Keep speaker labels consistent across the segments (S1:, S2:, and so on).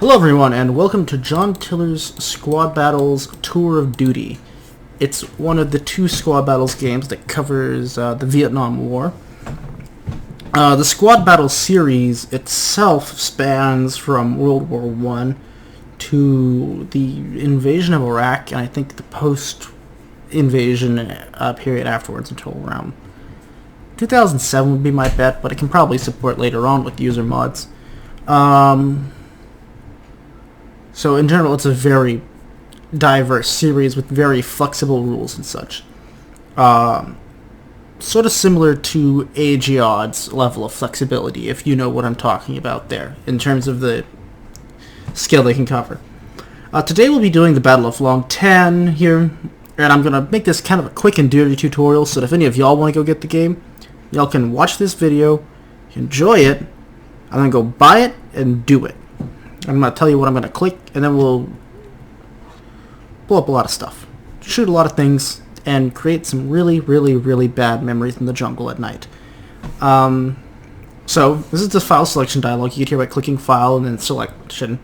S1: Hello everyone, and welcome to John Tiller's Squad Battles Tour of Duty. It's one of the two Squad Battles games that covers the Vietnam War. The Squad Battles series itself spans from World War I to the invasion of Iraq, and I think the post-invasion period afterwards until around 2007 would be my bet, but it can probably support later on with user mods. So in general, it's a very diverse series with very flexible rules and such. Sort of similar to AGOD's level of flexibility, if you know what I'm talking about there, in terms of the skill they can cover. Today we'll be doing the Battle of Long Tan here, and I'm going to make this kind of a quick and dirty tutorial, so that if any of y'all want to go get the game, y'all can watch this video, enjoy it, and then go buy it and do it. I'm going to tell you what I'm going to click, and then we'll blow up a lot of stuff, shoot a lot of things, and create some really, really, really bad memories in the jungle at night. So, this is the file selection dialog. You get here by clicking File and then Selection.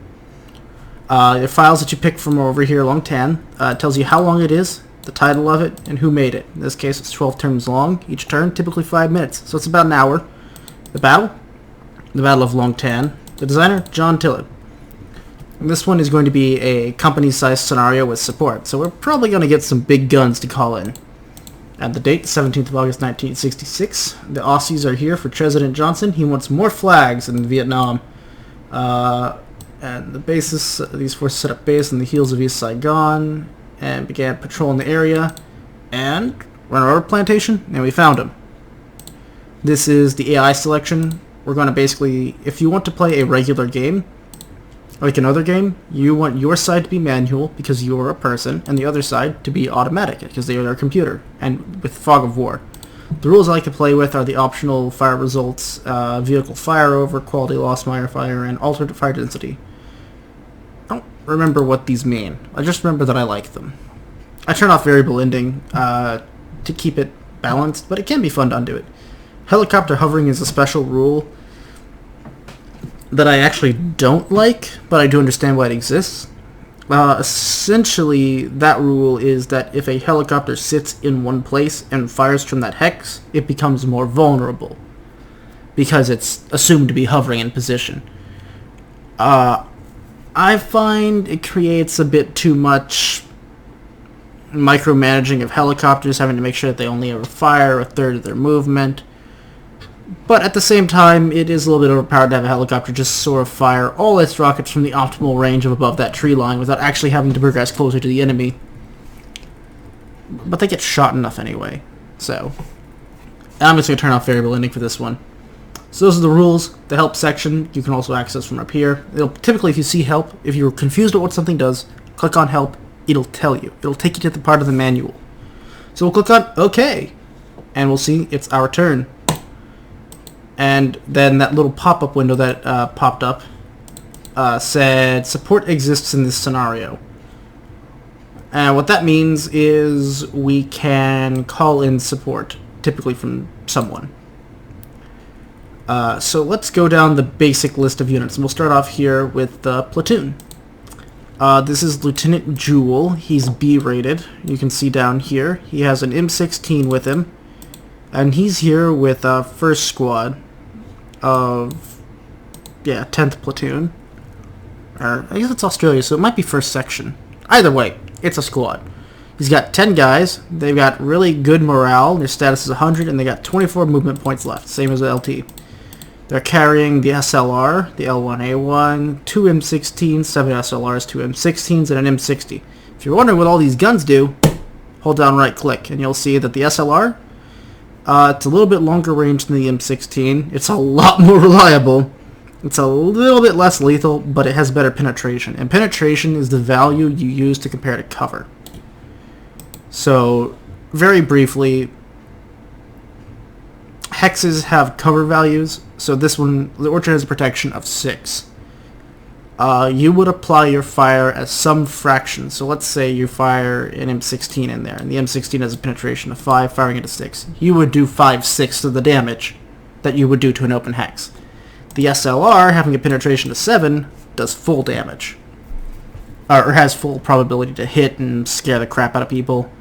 S1: The files that you pick from over here, Long Tan, tells you how long it is, the title of it, and who made it. In this case, it's 12 turns long. Each turn, typically 5 minutes, so it's about an hour. The Battle of Long Tan. The designer, John Tiller. And this one is going to be a company-sized scenario with support, so we're probably going to get some big guns to call in. And the date, 17th of August 1966. The Aussies are here for President Johnson. He wants more flags in Vietnam. And the basis, these forces set up base on the heels of East Saigon and began patrolling the area. And run over plantation, and we found him. This is the AI selection. We're going to basically, if you want to play a regular game, like another game, you want your side to be manual because you are a person, and the other side to be automatic because they are a computer, and with Fog of War. The rules I like to play with are the optional fire results, vehicle fire over, quality loss, minor fire, and alternate fire density. I don't remember what these mean. I just remember that I like them. I turn off variable ending to keep it balanced, but it can be fun to undo it. Helicopter hovering is a special rule that I actually don't like, but I do understand why it exists. Essentially, that rule is that if a helicopter sits in one place and fires from that hex, it becomes more vulnerable, because it's assumed to be hovering in position. I find it creates a bit too much micromanaging of helicopters, having to make sure that they only ever fire a third of their movement. But at the same time, it is a little bit overpowered to have a helicopter just sort of fire all its rockets from the optimal range of above that tree line without actually having to progress closer to the enemy. But they get shot enough anyway. So, I'm just going to turn off variable ending for this one. So those are the rules. The help section you can also access from up here. Typically, if you see help, if you're confused about what something does, click on help. It'll tell you. It'll take you to the part of the manual. So we'll click on OK, and we'll see it's our turn. And then that little pop-up window that popped up said, support exists in this scenario. And what that means is we can call in support, typically from someone. So let's go down the basic list of units. And we'll start off here with the platoon. This is Lieutenant Jewel. He's B rated. You can see down here. He has an M16 with him. And he's here with 1st Squad of, 10th Platoon. Or, I guess it's Australia, so it might be 1st Section. Either way, it's a squad. He's got 10 guys. They've got really good morale. Their status is 100, and they got 24 movement points left, same as the LT. They're carrying the SLR, the L1A1, 2 M16s, 7 SLRs, 2 M16s, and an M60. If you're wondering what all these guns do, hold down right click, and you'll see that the SLR, it's a little bit longer range than the M16. It's a lot more reliable. It's a little bit less lethal, but it has better penetration. And penetration is the value you use to compare to cover. So, very briefly, hexes have cover values. So this one, the Orchard has a protection of 6. You would apply your fire as some fraction. So let's say you fire an M16 in there, and the M16 has a penetration of 5, firing it at 6. You would do 5/6 of the damage that you would do to an open hex. The SLR, having a penetration of 7, does full damage. Or has full probability to hit and scare the crap out of people.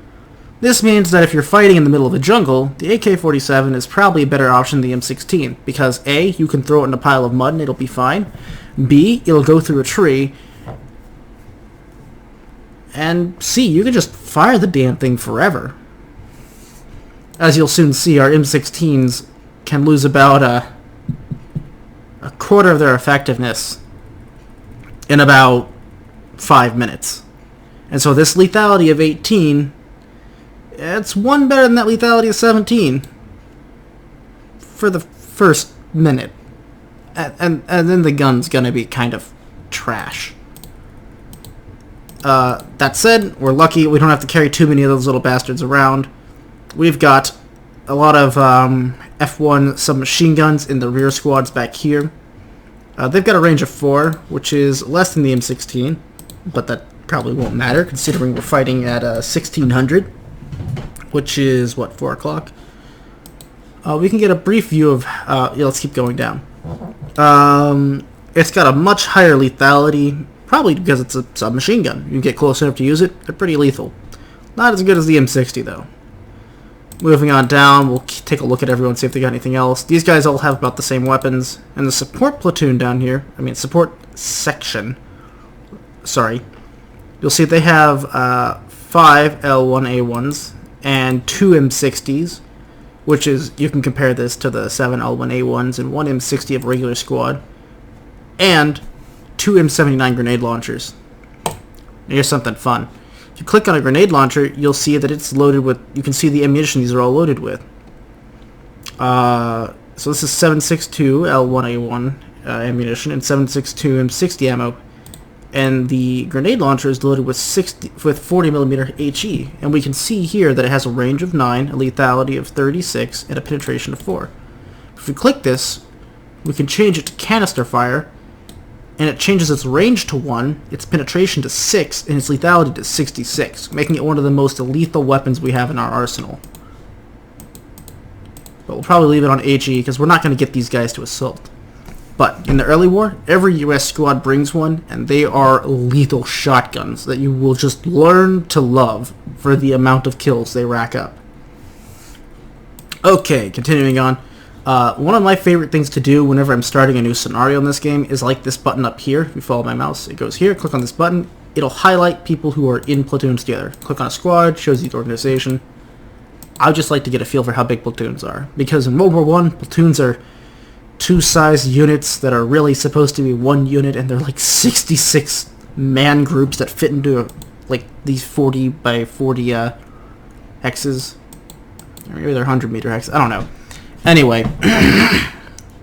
S1: This means that if you're fighting in the middle of a jungle, the AK-47 is probably a better option than the M16, because A, you can throw it in a pile of mud and it'll be fine. B, it'll go through a tree. And C, you can just fire the damn thing forever. As you'll soon see, our M16s can lose about a quarter of their effectiveness in about 5 minutes. And so this lethality of 18, it's one better than that lethality of 17 for the first minute. And then the gun's gonna be kind of trash. That said, we're lucky we don't have to carry too many of those little bastards around. We've got a lot of F1 submachine guns in the rear squads back here. They've got a range of 4, which is less than the M16, but that probably won't matter considering we're fighting at 1600, which is, what, 4 o'clock? We can get a brief view of... yeah, let's keep going down. It's got a much higher lethality, probably because it's a submachine gun. You get close enough to use it, they're pretty lethal. Not as good as the M60, though. Moving on down, we'll take a look at everyone, see if they got anything else. These guys all have about the same weapons. And the support platoon down here, support section, sorry, you'll see they have 5 L1A1s and 2 M60s, which is, you can compare this to the 7 L1A1s and 1 M60 of regular squad, and 2 M79 grenade launchers. Here's something fun. If you click on a grenade launcher, you'll see that it's loaded with, you can see the ammunition these are all loaded with. So this is 7.62 L1A1 ammunition and 7.62 M60 ammo. And the grenade launcher is loaded with 40mm HE. And we can see here that it has a range of 9, a lethality of 36, and a penetration of 4. If we click this, we can change it to canister fire, and it changes its range to 1, its penetration to 6, and its lethality to 66, making it one of the most lethal weapons we have in our arsenal. But we'll probably leave it on HE, because we're not going to get these guys to assault. But in the early war, every US squad brings one, and they are lethal shotguns that you will just learn to love for the amount of kills they rack up. Okay, continuing on. One of my favorite things to do whenever I'm starting a new scenario in this game is like this button up here. If you follow my mouse, it goes here. Click on this button. It'll highlight people who are in platoons together. Click on a squad, shows you the organization. I just like to get a feel for how big platoons are. Because in World War I, platoons are two-sized units that are really supposed to be one unit, and they're like 66 man groups that fit into like these 40 by 40 hexes. Or maybe they're 100-meter hexes. I don't know. Anyway,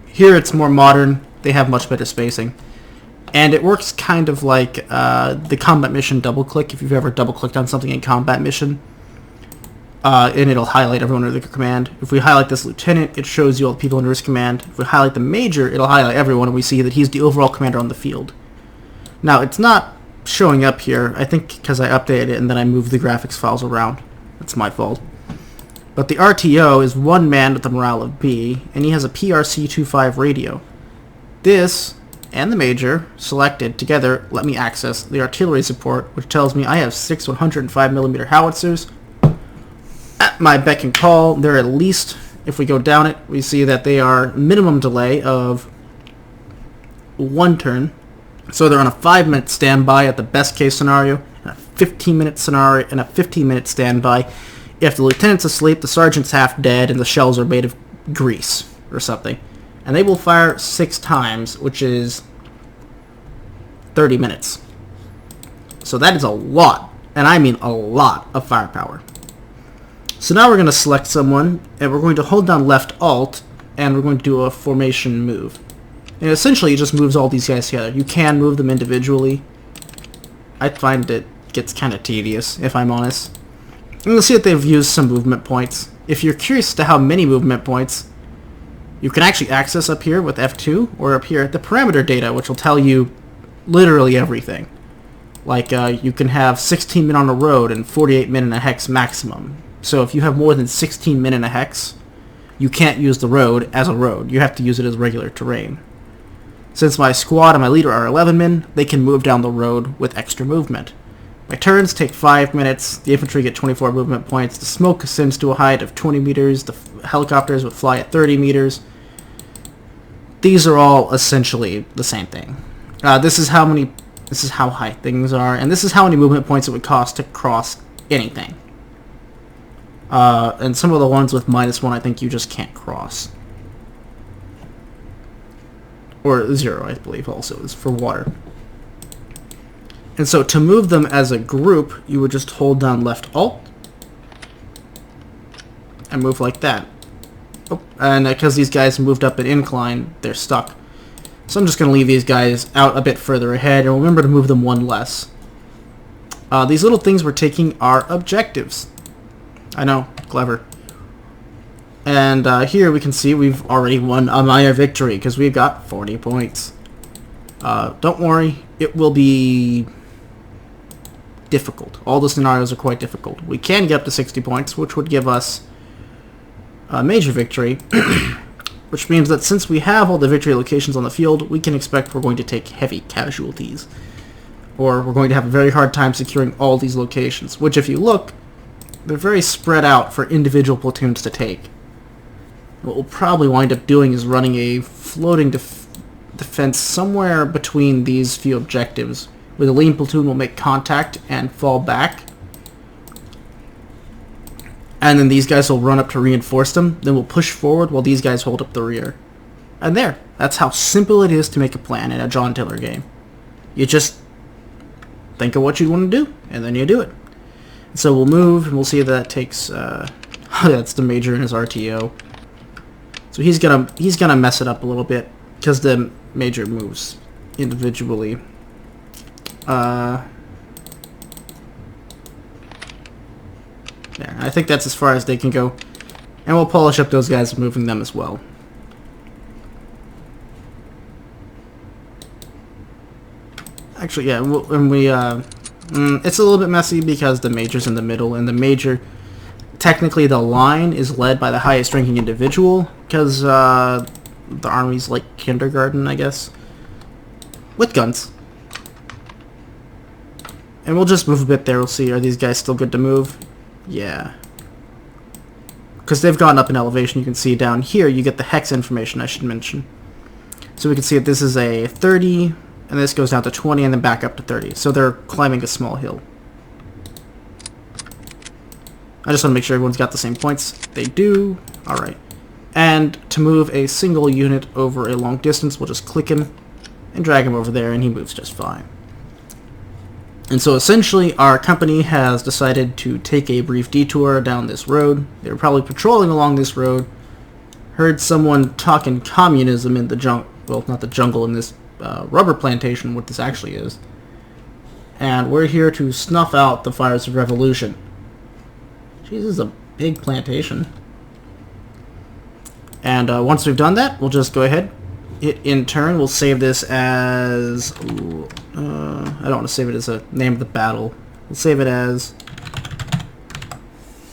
S1: here it's more modern. They have much better spacing. And it works kind of like the combat mission double-click, if you've ever double-clicked on something in combat mission. And it'll highlight everyone under their command. If we highlight this lieutenant, it shows you all the people under his command. If we highlight the major, it'll highlight everyone, and we see that he's the overall commander on the field. Now, it's not showing up here, I think because I updated it and then I moved the graphics files around. That's my fault. But the RTO is one man with the morale of B, and he has a PRC-25 radio. This and the major, selected together, let me access the artillery support, which tells me I have 6 105mm howitzers. At my beck and call, they're at least, if we go down it, we see that they are minimum delay of 1 turn. So they're on a 5-minute standby at the best case scenario, and a 15-minute scenario, and a 15-minute standby. If the lieutenant's asleep, the sergeant's half dead, and the shells are made of grease or something. And they will fire 6 times, which is 30 minutes. So that is a lot, and I mean a lot of firepower. So now we're going to select someone, and we're going to hold down left alt, and we're going to do a formation move. And essentially it just moves all these guys together. You can move them individually. I find it gets kind of tedious, if I'm honest. And you'll see that they've used some movement points. If you're curious as to how many movement points, you can actually access up here with F2, or up here the parameter data, which will tell you literally everything. Like, you can have 16 men on a road and 48 men in a hex maximum. So if you have more than 16 men in a hex, you can't use the road as a road. You have to use it as regular terrain. Since my squad and my leader are 11 men, they can move down the road with extra movement. My turns take 5 minutes, the infantry get 24 movement points, the smoke ascends to a height of 20 meters, the helicopters would fly at 30 meters. These are all essentially the same thing. This is how high things are, and this is how many movement points it would cost to cross anything. And some of the ones with -1 I think you just can't cross. Or 0, I believe, also is for water. And so to move them as a group, you would just hold down left Alt and move like that. Oh, and because these guys moved up an incline, they're stuck. So I'm just going to leave these guys out a bit further ahead, and remember to move them 1 less. These little things we're taking are objectives. I know, clever. And here we can see we've already won a minor victory because we've got 40 points. Don't worry, it will be difficult. All the scenarios are quite difficult. We can get up to 60 points, which would give us a major victory, which means that since we have all the victory locations on the field, we can expect we're going to take heavy casualties. Or we're going to have a very hard time securing all these locations, which if you look, they're very spread out for individual platoons to take. What we'll probably wind up doing is running a floating defense somewhere between these few objectives, where the lean platoon will make contact and fall back. And then these guys will run up to reinforce them, then we'll push forward while these guys hold up the rear. And there, that's how simple it is to make a plan in a John Tiller game. You just think of what you want to do, and then you do it. So we'll move, and we'll see that takes, that's the major in his RTO. So he's gonna mess it up a little bit, because the major moves individually. Yeah, I think that's as far as they can go. And we'll polish up those guys moving them as well. Actually, yeah, it's a little bit messy because the major's in the middle, and the major, technically the line is led by the highest ranking individual, because the army's like kindergarten, I guess, with guns. And we'll just move a bit there. We'll see, are these guys still good to move? Yeah. Because they've gone up in elevation. You can see down here, you get the hex information I should mention. So we can see that this is a 30, and this goes down to 20, and then back up to 30. So they're climbing a small hill. I just want to make sure everyone's got the same points. They do. Alright. And to move a single unit over a long distance, we'll just click him and drag him over there, and he moves just fine. And so essentially our company has decided to take a brief detour down this road. They were probably patrolling along this road, heard someone talking communism in the jungle, well, not the jungle, in this rubber plantation, what this actually is. And we're here to snuff out the fires of revolution. Jeez, this is a big plantation. And once we've done that, we'll just go ahead. In turn, we'll save this as... I don't want to save it as a name of the battle. We'll save it as...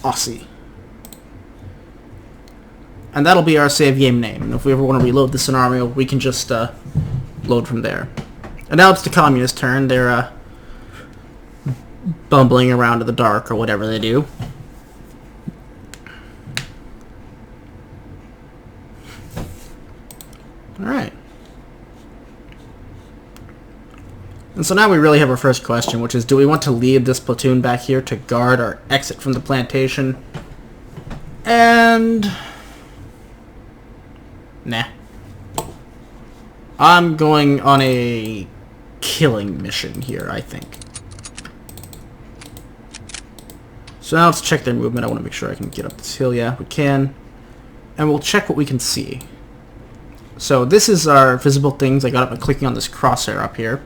S1: Aussie. And that'll be our save game name. And if we ever want to reload the scenario, we can just load from there. And now it's the communist turn. They're bumbling around in the dark or whatever they do. Alright. And so now we really have our first question, which is, do we want to leave this platoon back here to guard our exit from the plantation? And... nah. I'm going on a killing mission here, I think. So now let's check their movement. I want to make sure I can get up this hill. Yeah, we can. And we'll check what we can see. So this is our visible things. I got up by clicking on this crosshair up here.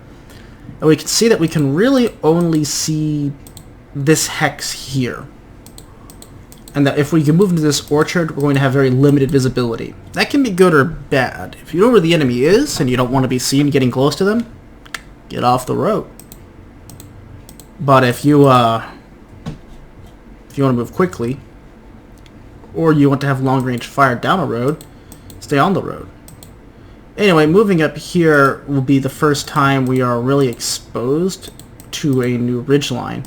S1: And we can see that we can really only see this hex here. And that if we can move into this orchard, we're going to have very limited visibility. That can be good or bad. If you know where the enemy is, and you don't want to be seen getting close to them, get off the road. But if you want to move quickly, or you want to have long-range fire down a road, stay on the road. Anyway, moving up here will be the first time we are really exposed to a new ridgeline.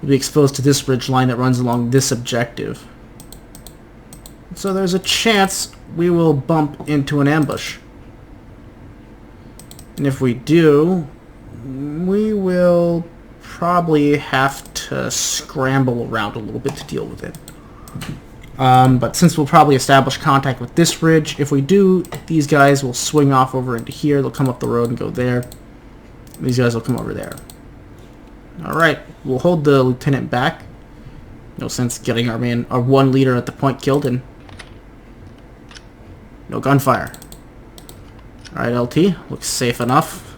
S1: We'll be exposed to this ridgeline that runs along this objective. So there's a chance we will bump into an ambush. And if we do, we will probably have to scramble around a little bit to deal with it. But since we'll probably establish contact with this ridge, if we do, these guys will swing off over into here. They'll come up the road and go there. These guys will come over there. Alright, we'll hold the lieutenant back. No sense getting our one leader at the point killed and no gunfire. Alright, LT, looks safe enough.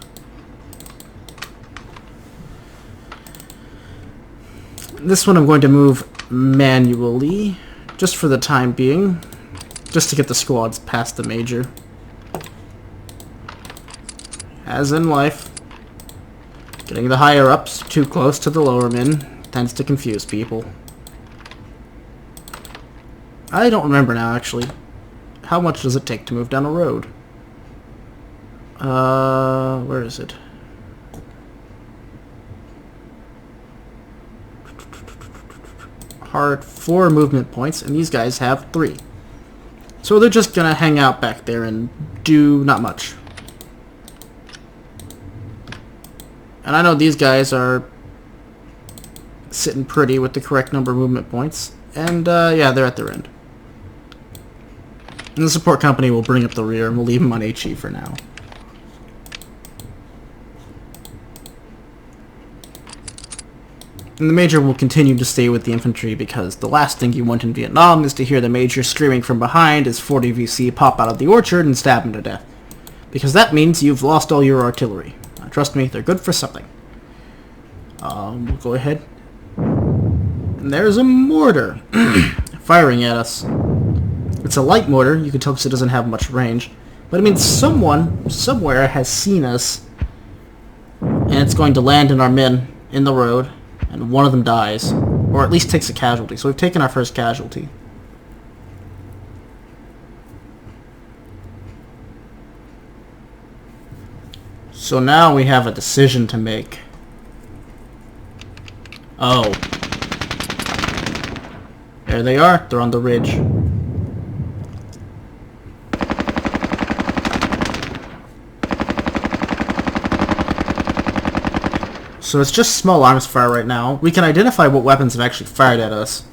S1: This one I'm going to move manually, just for the time being, just to get the squads past the major. As in life, getting the higher ups too close to the lower men tends to confuse people. I don't remember now, actually. How much does it take to move down a road? Where is it? Hard 4 movement points, and these guys have 3. So they're just gonna hang out back there and do not much. And I know these guys are sitting pretty with the correct number of movement points, and yeah, they're at their end. And the support company will bring up the rear, and we'll leave them on HE for now. And the major will continue to stay with the infantry because the last thing you want in Vietnam is to hear the major screaming from behind as 40 VC pop out of the orchard and stab him to death. Because that means you've lost all your artillery. Trust me, they're good for something. We'll go ahead. And there's a mortar firing at us. It's a light mortar, you can tell because it doesn't have much range. But it means someone, somewhere, has seen us. And it's going to land in our men in the road. And one of them dies. Or at least takes a casualty. So we've taken our first casualty. So now we have a decision to make. Oh. There they are. They're on the ridge. So it's just small arms fire right now. We can identify what weapons have actually fired at us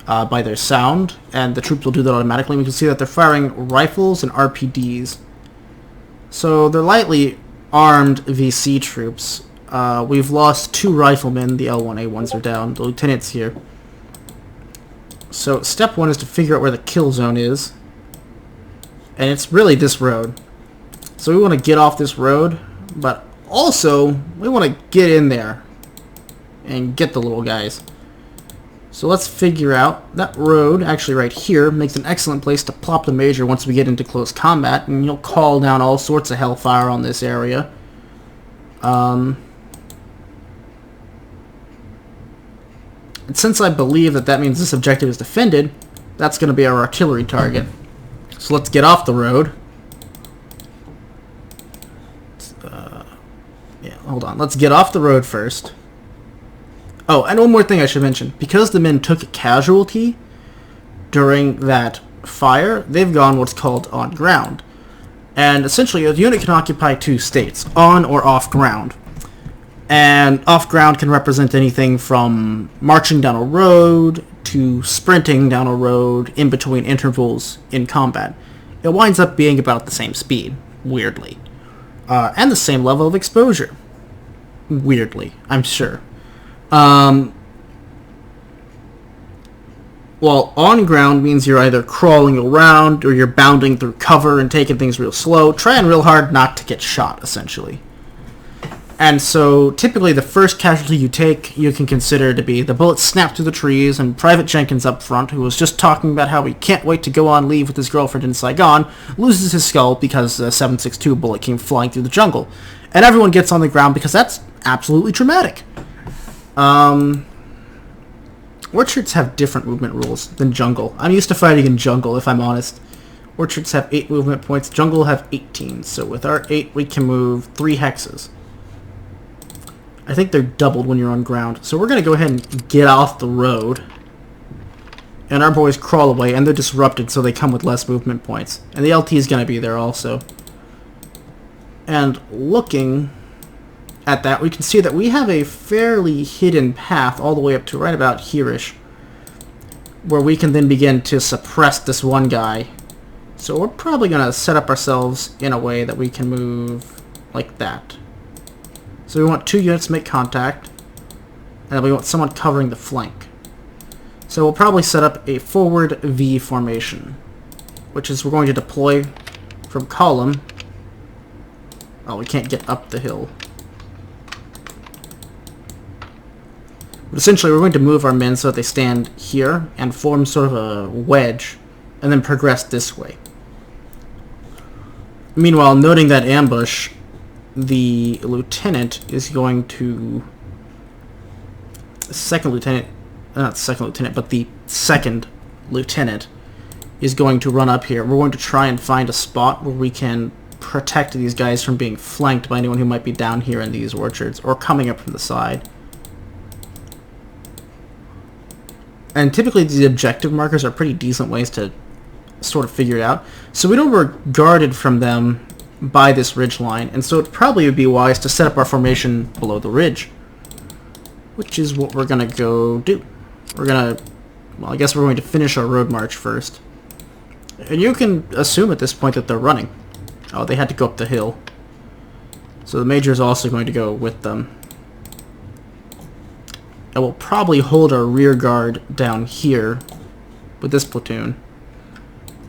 S1: by their sound, and the troops will do that automatically. We can see that they're firing rifles and RPDs. So they're lightly armed VC troops. We've lost 2 riflemen. The L1A1s are down. The lieutenant's here. So step 1 is to figure out where the kill zone is. And it's really this road. So we want to get off this road, but also we want to get in there and get the little guys. So let's figure out that road, actually right here, makes an excellent place to plop the major once we get into close combat, and you'll call down all sorts of hellfire on this area. And since I believe that means this objective is defended, that's going to be our artillery target. So let's get off the road. Yeah, hold on. Let's get off the road first. Oh, and one more thing I should mention. Because the men took a casualty during that fire, they've gone what's called on ground. And essentially, a unit can occupy 2 states, on or off ground. And off ground can represent anything from marching down a road to sprinting down a road in between intervals in combat. It winds up being about the same speed, weirdly. And the same level of exposure. Weirdly, I'm sure. Well, on ground means you're either crawling around or you're bounding through cover and taking things real slow, trying real hard not to get shot, essentially. And so, typically the first casualty you take, you can consider to be the bullet snapped through the trees, and Private Jenkins up front, who was just talking about how he can't wait to go on leave with his girlfriend in Saigon, loses his skull because a 7.62 bullet came flying through the jungle. And everyone gets on the ground because that's absolutely traumatic. Orchards have different movement rules than jungle. I'm used to fighting in jungle, if I'm honest. Orchards have 8 movement points. Jungle have 18. So with our 8, we can move 3 hexes. I think they're doubled when you're on ground. So we're going to go ahead and get off the road. And our boys crawl away, and they're disrupted, so they come with less movement points. And the LT is going to be there also. And looking at that, we can see that we have a fairly hidden path all the way up to right about here-ish, where we can then begin to suppress this one guy. So we're probably going to set up ourselves in a way that we can move like that. So we want 2 units to make contact, and we want someone covering the flank. So we'll probably set up a forward V formation, which is we're going to deploy from column. Oh, we can't get up the hill. But essentially, we're going to move our men so that they stand here and form sort of a wedge, and then progress this way. Meanwhile, noting that ambush, the lieutenant is going to... The second lieutenant is going to run up here. We're going to try and find a spot where we can protect these guys from being flanked by anyone who might be down here in these orchards or coming up from the side. And typically these objective markers are pretty decent ways to sort of figure it out. So we know we're guarded from them by this ridge line, and so it probably would be wise to set up our formation below the ridge, which is what we're going to go do. We're going to, well, I guess we're going to finish our road march first. And you can assume at this point that they're running. Oh, they had to go up the hill. So the major is also going to go with them. And we'll probably hold our rear guard down here with this platoon,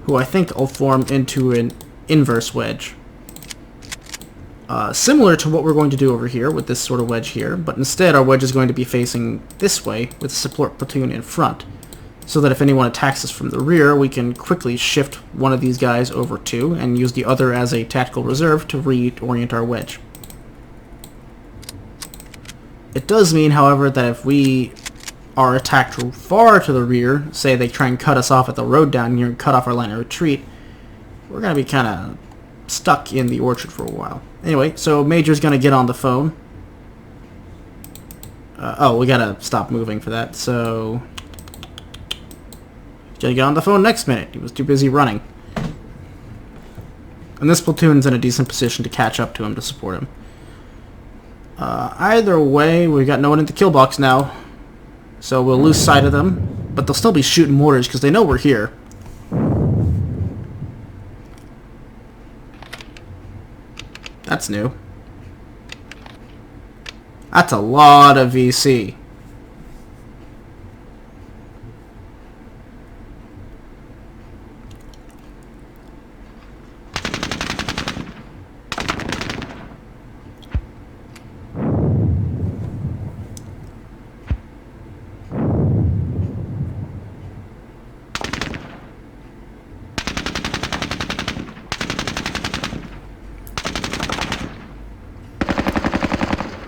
S1: who I think will form into an inverse wedge. Similar to what we're going to do over here with this sort of wedge here, but instead our wedge is going to be facing this way with the support platoon in front, so that if anyone attacks us from the rear, we can quickly shift one of these guys over to and use the other as a tactical reserve to reorient our wedge. It does mean, however, that if we are attacked far to the rear, say they try and cut us off at the road down here and cut off our line of retreat, we're going to be kind of stuck in the orchard for a while. Anyway, so Major's going to get on the phone. Oh, we got to stop moving for that, so... He's going to get on the phone next minute. He was too busy running. And this platoon's in a decent position to catch up to him to support him. Either way, we got no one in the kill box now, so we'll lose sight of them, but they'll still be shooting mortars because they know we're here. That's new. That's a lot of VC.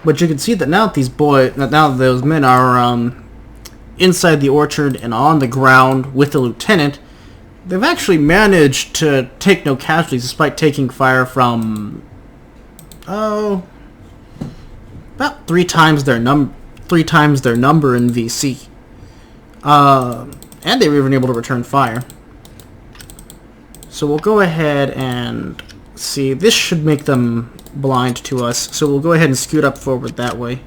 S1: But you can see that now that those men are inside the orchard and on the ground with the lieutenant, they've actually managed to take no casualties despite taking fire from about 3 times their number in VC. And they were even able to return fire. So we'll go ahead and see. This should make them blind to us, so we'll go ahead and scoot up forward that way.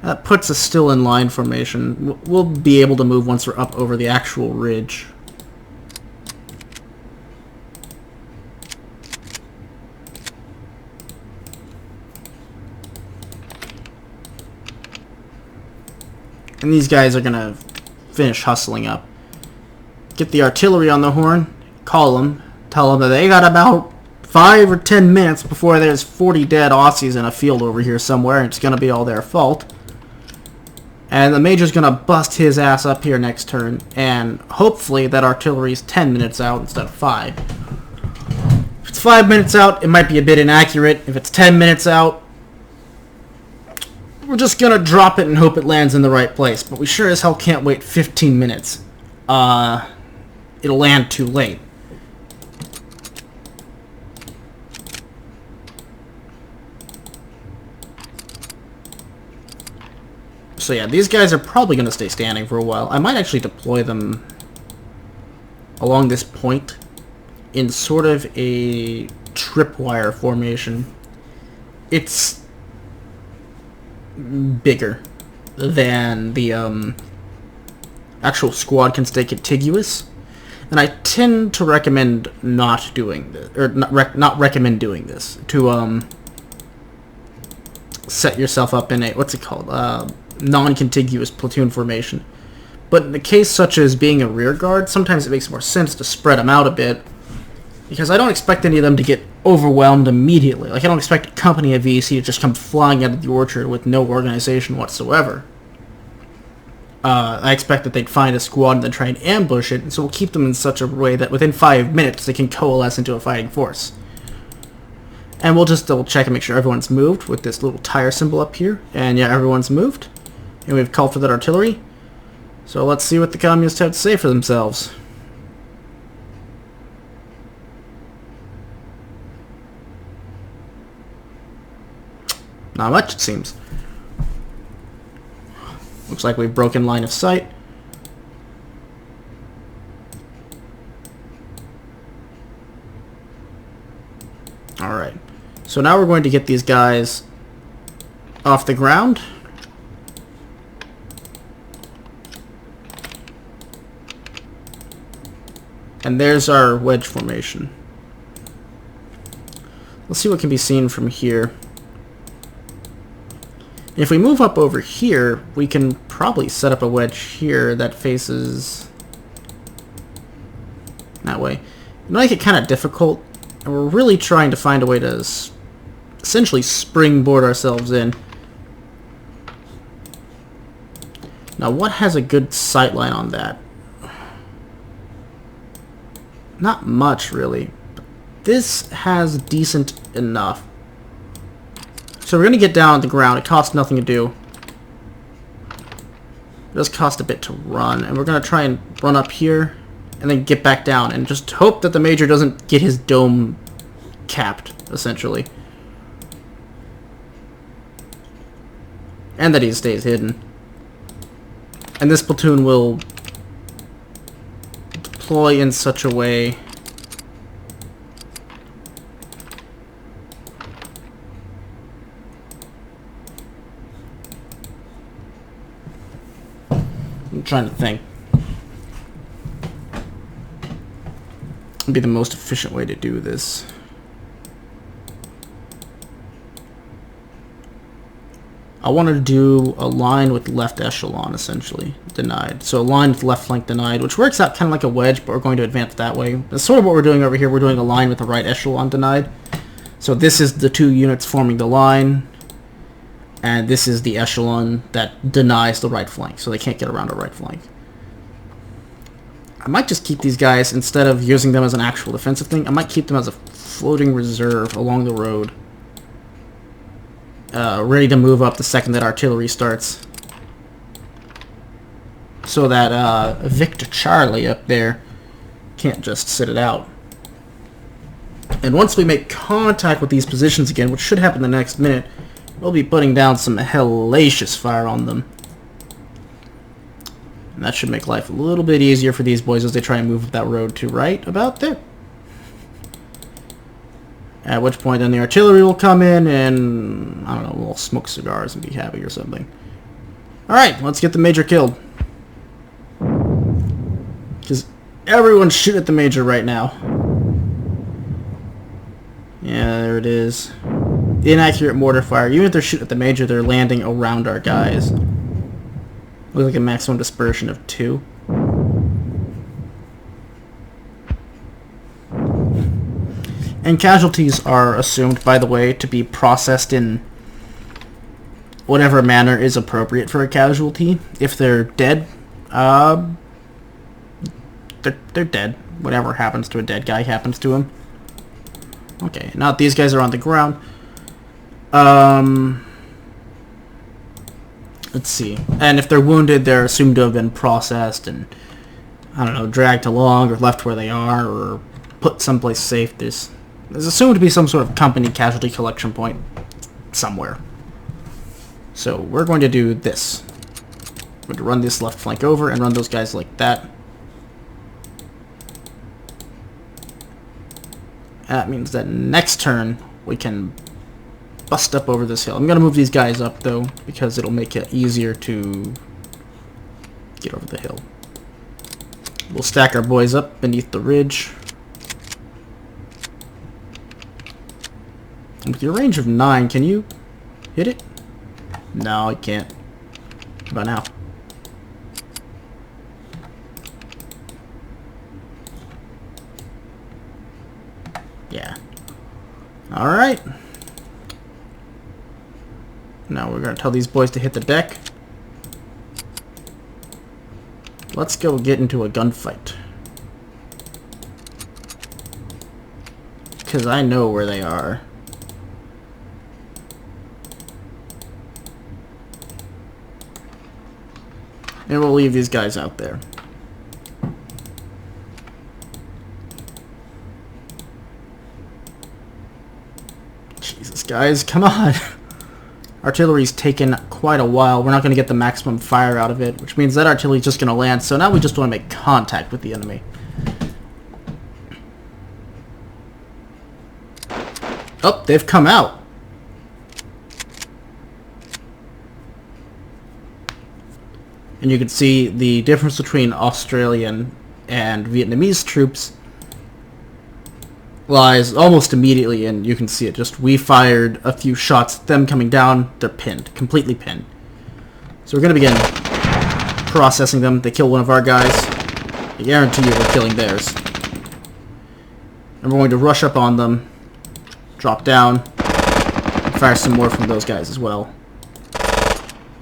S1: That puts us still in line formation. We'll be able to move once we're up over the actual ridge. And these guys are gonna finish hustling up. Get the artillery on the horn, call them, tell them that they got about 5 or 10 minutes before there's 40 dead Aussies in a field over here somewhere, and it's going to be all their fault. And the Major's going to bust his ass up here next turn, and hopefully that artillery's 10 minutes out instead of 5. If it's 5 minutes out, it might be a bit inaccurate. If it's 10 minutes out, we're just going to drop it and hope it lands in the right place. But we sure as hell can't wait 15 minutes. it'll land too late. So yeah, these guys are probably going to stay standing for a while. I might actually deploy them along this point in sort of a tripwire formation. It's bigger than the actual squad can stay contiguous, and I tend to recommend not doing this, or not recommend doing this, to set yourself up in a, what's it called, non-contiguous platoon formation. But in a case such as being a rear guard, sometimes it makes more sense to spread them out a bit, because I don't expect any of them to get overwhelmed immediately. Like, I don't expect a company of VC to just come flying out of the orchard with no organization whatsoever. I expect that they'd find a squad and then try and ambush it, and so we'll keep them in such a way that within 5 minutes they can coalesce into a fighting force. And we'll just double check and make sure everyone's moved with this little tire symbol up here. And yeah, everyone's moved. And we've called for that artillery. So let's see what the communists have to say for themselves. Not much, it seems. Looks like we've broken line of sight. Alright. So now we're going to get these guys off the ground. And there's our wedge formation. Let's see what can be seen from here. If we move up over here, we can probably set up a wedge here that faces that way. It might make it kind of difficult, and we're really trying to find a way to essentially springboard ourselves in. Now, what has a good sightline on that? Not much, really. But this has decent enough. So we're going to get down on the ground. It costs nothing to do. It does cost a bit to run. And we're going to try and run up here and then get back down and just hope that the Major doesn't get his dome capped, essentially. And that he stays hidden. And this platoon will deploy in such a way I'm trying to think. Would be the most efficient way to do this. I wanted to do a line with left echelon, essentially, denied. So a line with left flank denied, which works out kind of like a wedge, but we're going to advance that way. That's sort of what we're doing over here. We're doing a line with the right echelon denied. So this is the two units forming the line, and this is the echelon that denies the right flank, so they can't get around our right flank. I might just keep these guys, instead of using them as an actual defensive thing, I might keep them as a floating reserve along the road. Ready to move up the second that artillery starts. So that Victor Charlie up there can't just sit it out. And once we make contact with these positions again, which should happen the next minute, we'll be putting down some hellacious fire on them. And that should make life a little bit easier for these boys as they try and move up that road to right about there. At which point then the artillery will come in and, I don't know, we'll smoke cigars and be happy or something. Alright, let's get the Major killed. Because everyone's shooting at the Major right now. Yeah, there it is. Inaccurate mortar fire. Even if they're shooting at the Major, they're landing around our guys. Looks like a maximum dispersion of 2. And casualties are assumed, by the way, to be processed in whatever manner is appropriate for a casualty. If they're dead, they're dead. Whatever happens to a dead guy happens to him. Okay, now these guys are on the ground. Let's see. And if they're wounded, they're assumed to have been processed and I don't know, dragged along or left where they are or put someplace safe. There's assumed to be some sort of company casualty collection point somewhere. So we're going to do this. We're going to run this left flank over and run those guys like that. That means that next turn we can bust up over this hill. I'm going to move these guys up though because it'll make it easier to get over the hill. We'll stack our boys up beneath the ridge. And with your range of 9, can you hit it? No, I can't. How about now? Yeah. Alright. Now we're going to tell these boys to hit the deck. Let's go get into a gunfight. Because I know where they are. And we'll leave these guys out there. Jesus, guys, come on. Artillery's taken quite a while. We're not going to get the maximum fire out of it, which means that artillery's just going to land. So now we just want to make contact with the enemy. Oh, they've come out. And you can see the difference between Australian and Vietnamese troops lies almost immediately, and you can see it. Just we fired a few shots, them coming down, they're pinned, completely pinned. So we're going to begin processing them. They kill one of our guys. I guarantee you we're killing theirs. And we're going to rush up on them, drop down, and fire some more from those guys as well.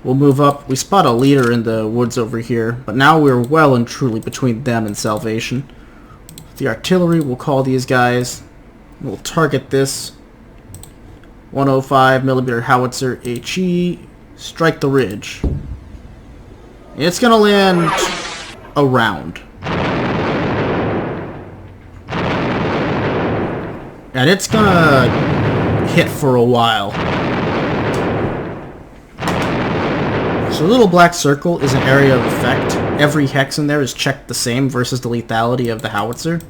S1: We'll move up. We spot a leader in the woods over here, but now we're well and truly between them and salvation. The artillery will call these guys. We'll target this 105mm howitzer HE. Strike the ridge. It's gonna land around. And it's gonna hit for a while. So the little black circle is an area of effect. Every hex in there is checked the same versus the lethality of the howitzer.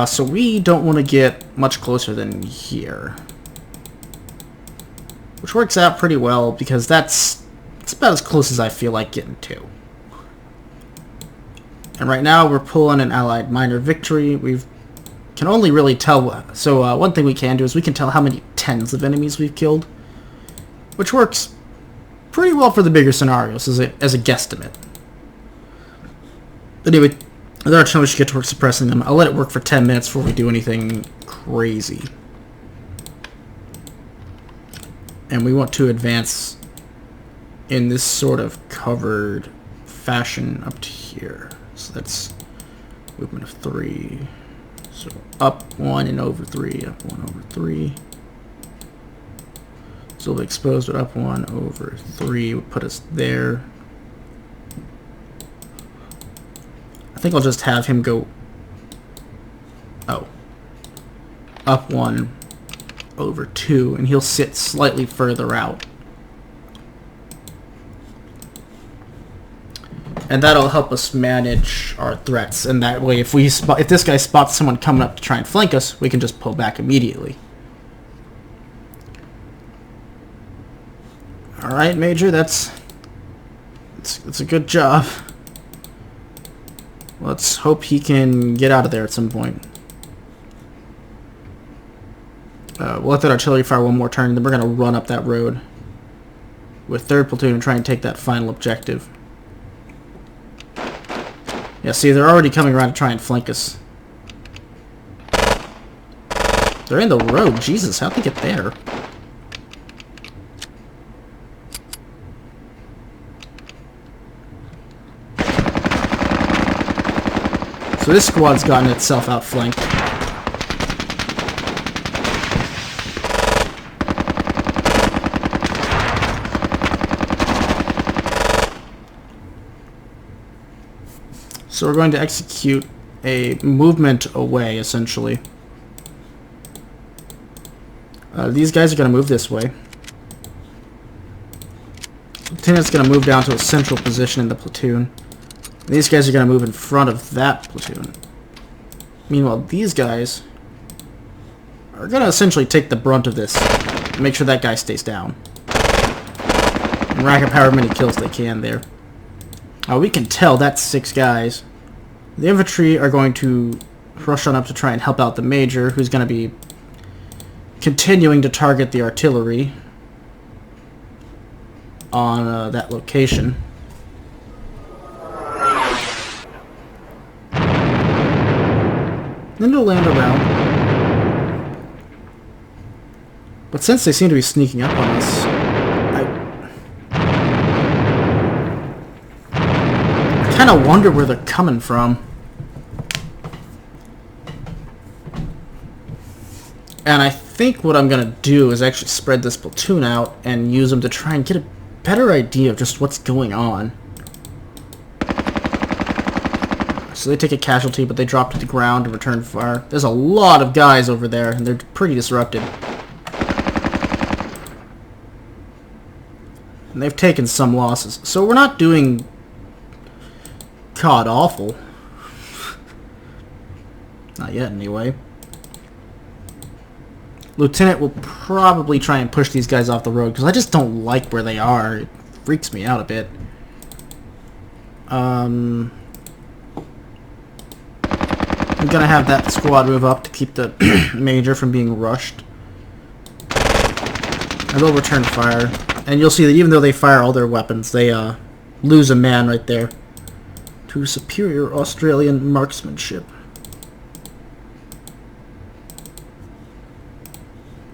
S1: So we don't want to get much closer than here. Which works out pretty well because it's about as close as I feel like getting to. And right now we're pulling an Allied minor victory. We can only really tell. So one thing we can do is we can tell how many tens of enemies we've killed. Which works pretty well for the bigger scenarios as a guesstimate. Anyway, there are times we should get to work suppressing them. I'll let it work for 10 minutes before we do anything crazy. And we want to advance in this sort of covered fashion up to here. So that's movement of 3. So up 1 and over 3, up 1 over 3. So we'll be exposed with up 1 over 3 would put us there. I think I'll just have him go up 1 over 2, and he'll sit slightly further out. And that'll help us manage our threats, and that way if this guy spots someone coming up to try and flank us, we can just pull back immediately. Alright, Major, that's a good job. Let's hope he can get out of there at some point. We'll let that artillery fire one more turn, and then we're going to run up that road with 3rd Platoon and try and take that final objective. Yeah, see, they're already coming around to try and flank us. They're in the road. Jesus, how'd they get there? So this squad's gotten itself outflanked. So we're going to execute a movement away, essentially. These guys are going to move this way. Lieutenant's going to move down to a central position in the platoon. These guys are going to move in front of that platoon. Meanwhile, these guys are going to essentially take the brunt of this. Make sure that guy stays down. And rack up however many kills they can there. We can tell that's 6 guys. The infantry are going to rush on up to try and help out the major, who's going to be continuing to target the artillery on that location. Then they'll land around. But since they seem to be sneaking up on us, I kind of wonder where they're coming from. And I think what I'm going to do is actually spread this platoon out and use them to try and get a better idea of just what's going on. So they take a casualty, but they drop to the ground and return fire. There's a lot of guys over there, and they're pretty disrupted. And they've taken some losses. So we're not doing god-awful. Not yet, anyway. Lieutenant will probably try and push these guys off the road, because I just don't like where they are. It freaks me out a bit. I'm gonna have that squad move up to keep the major from being rushed. And they'll return fire. And you'll see that even though they fire all their weapons, they lose a man right there to superior Australian marksmanship.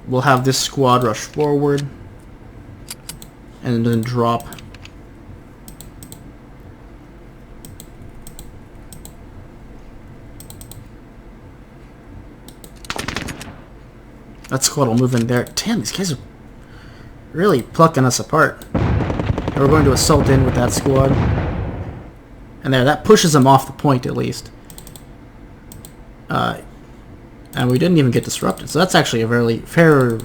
S1: We'll have this squad rush forward and then drop. That squad will move in there. Damn, these guys are really plucking us apart. And we're going to assault in with that squad. And there, that pushes them off the point at least. And we didn't even get disrupted, so that's actually a very fair,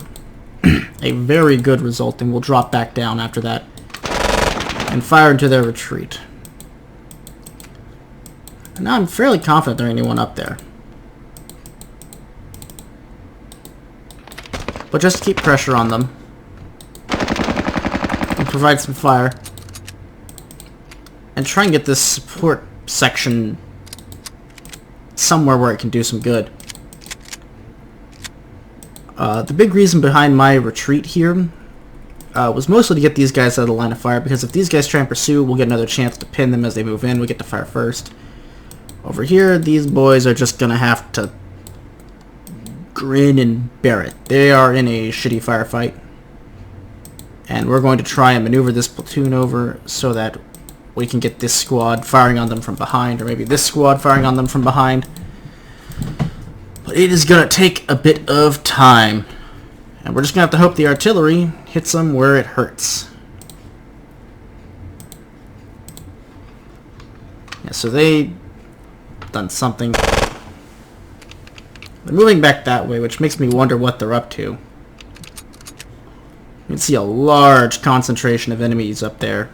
S1: a very good result, and we'll drop back down after that and fire into their retreat. And now I'm fairly confident there ain't anyone up there. But just keep pressure on them and provide some fire. And try and get this support section somewhere where it can do some good. The big reason behind my retreat here was mostly to get these guys out of the line of fire, because if these guys try and pursue, we'll get another chance to pin them as they move in. We get to fire first. Over here, these boys are just going to have to grin and bear it. They are in a shitty firefight. And we're going to try and maneuver this platoon over so that we can get this squad firing on them from behind, or maybe this squad firing on them from behind. But it is going to take a bit of time. And we're just going to have to hope the artillery hits them where it hurts. Yeah, so they done something. They're moving back that way, which makes me wonder what they're up to. You can see a large concentration of enemies up there.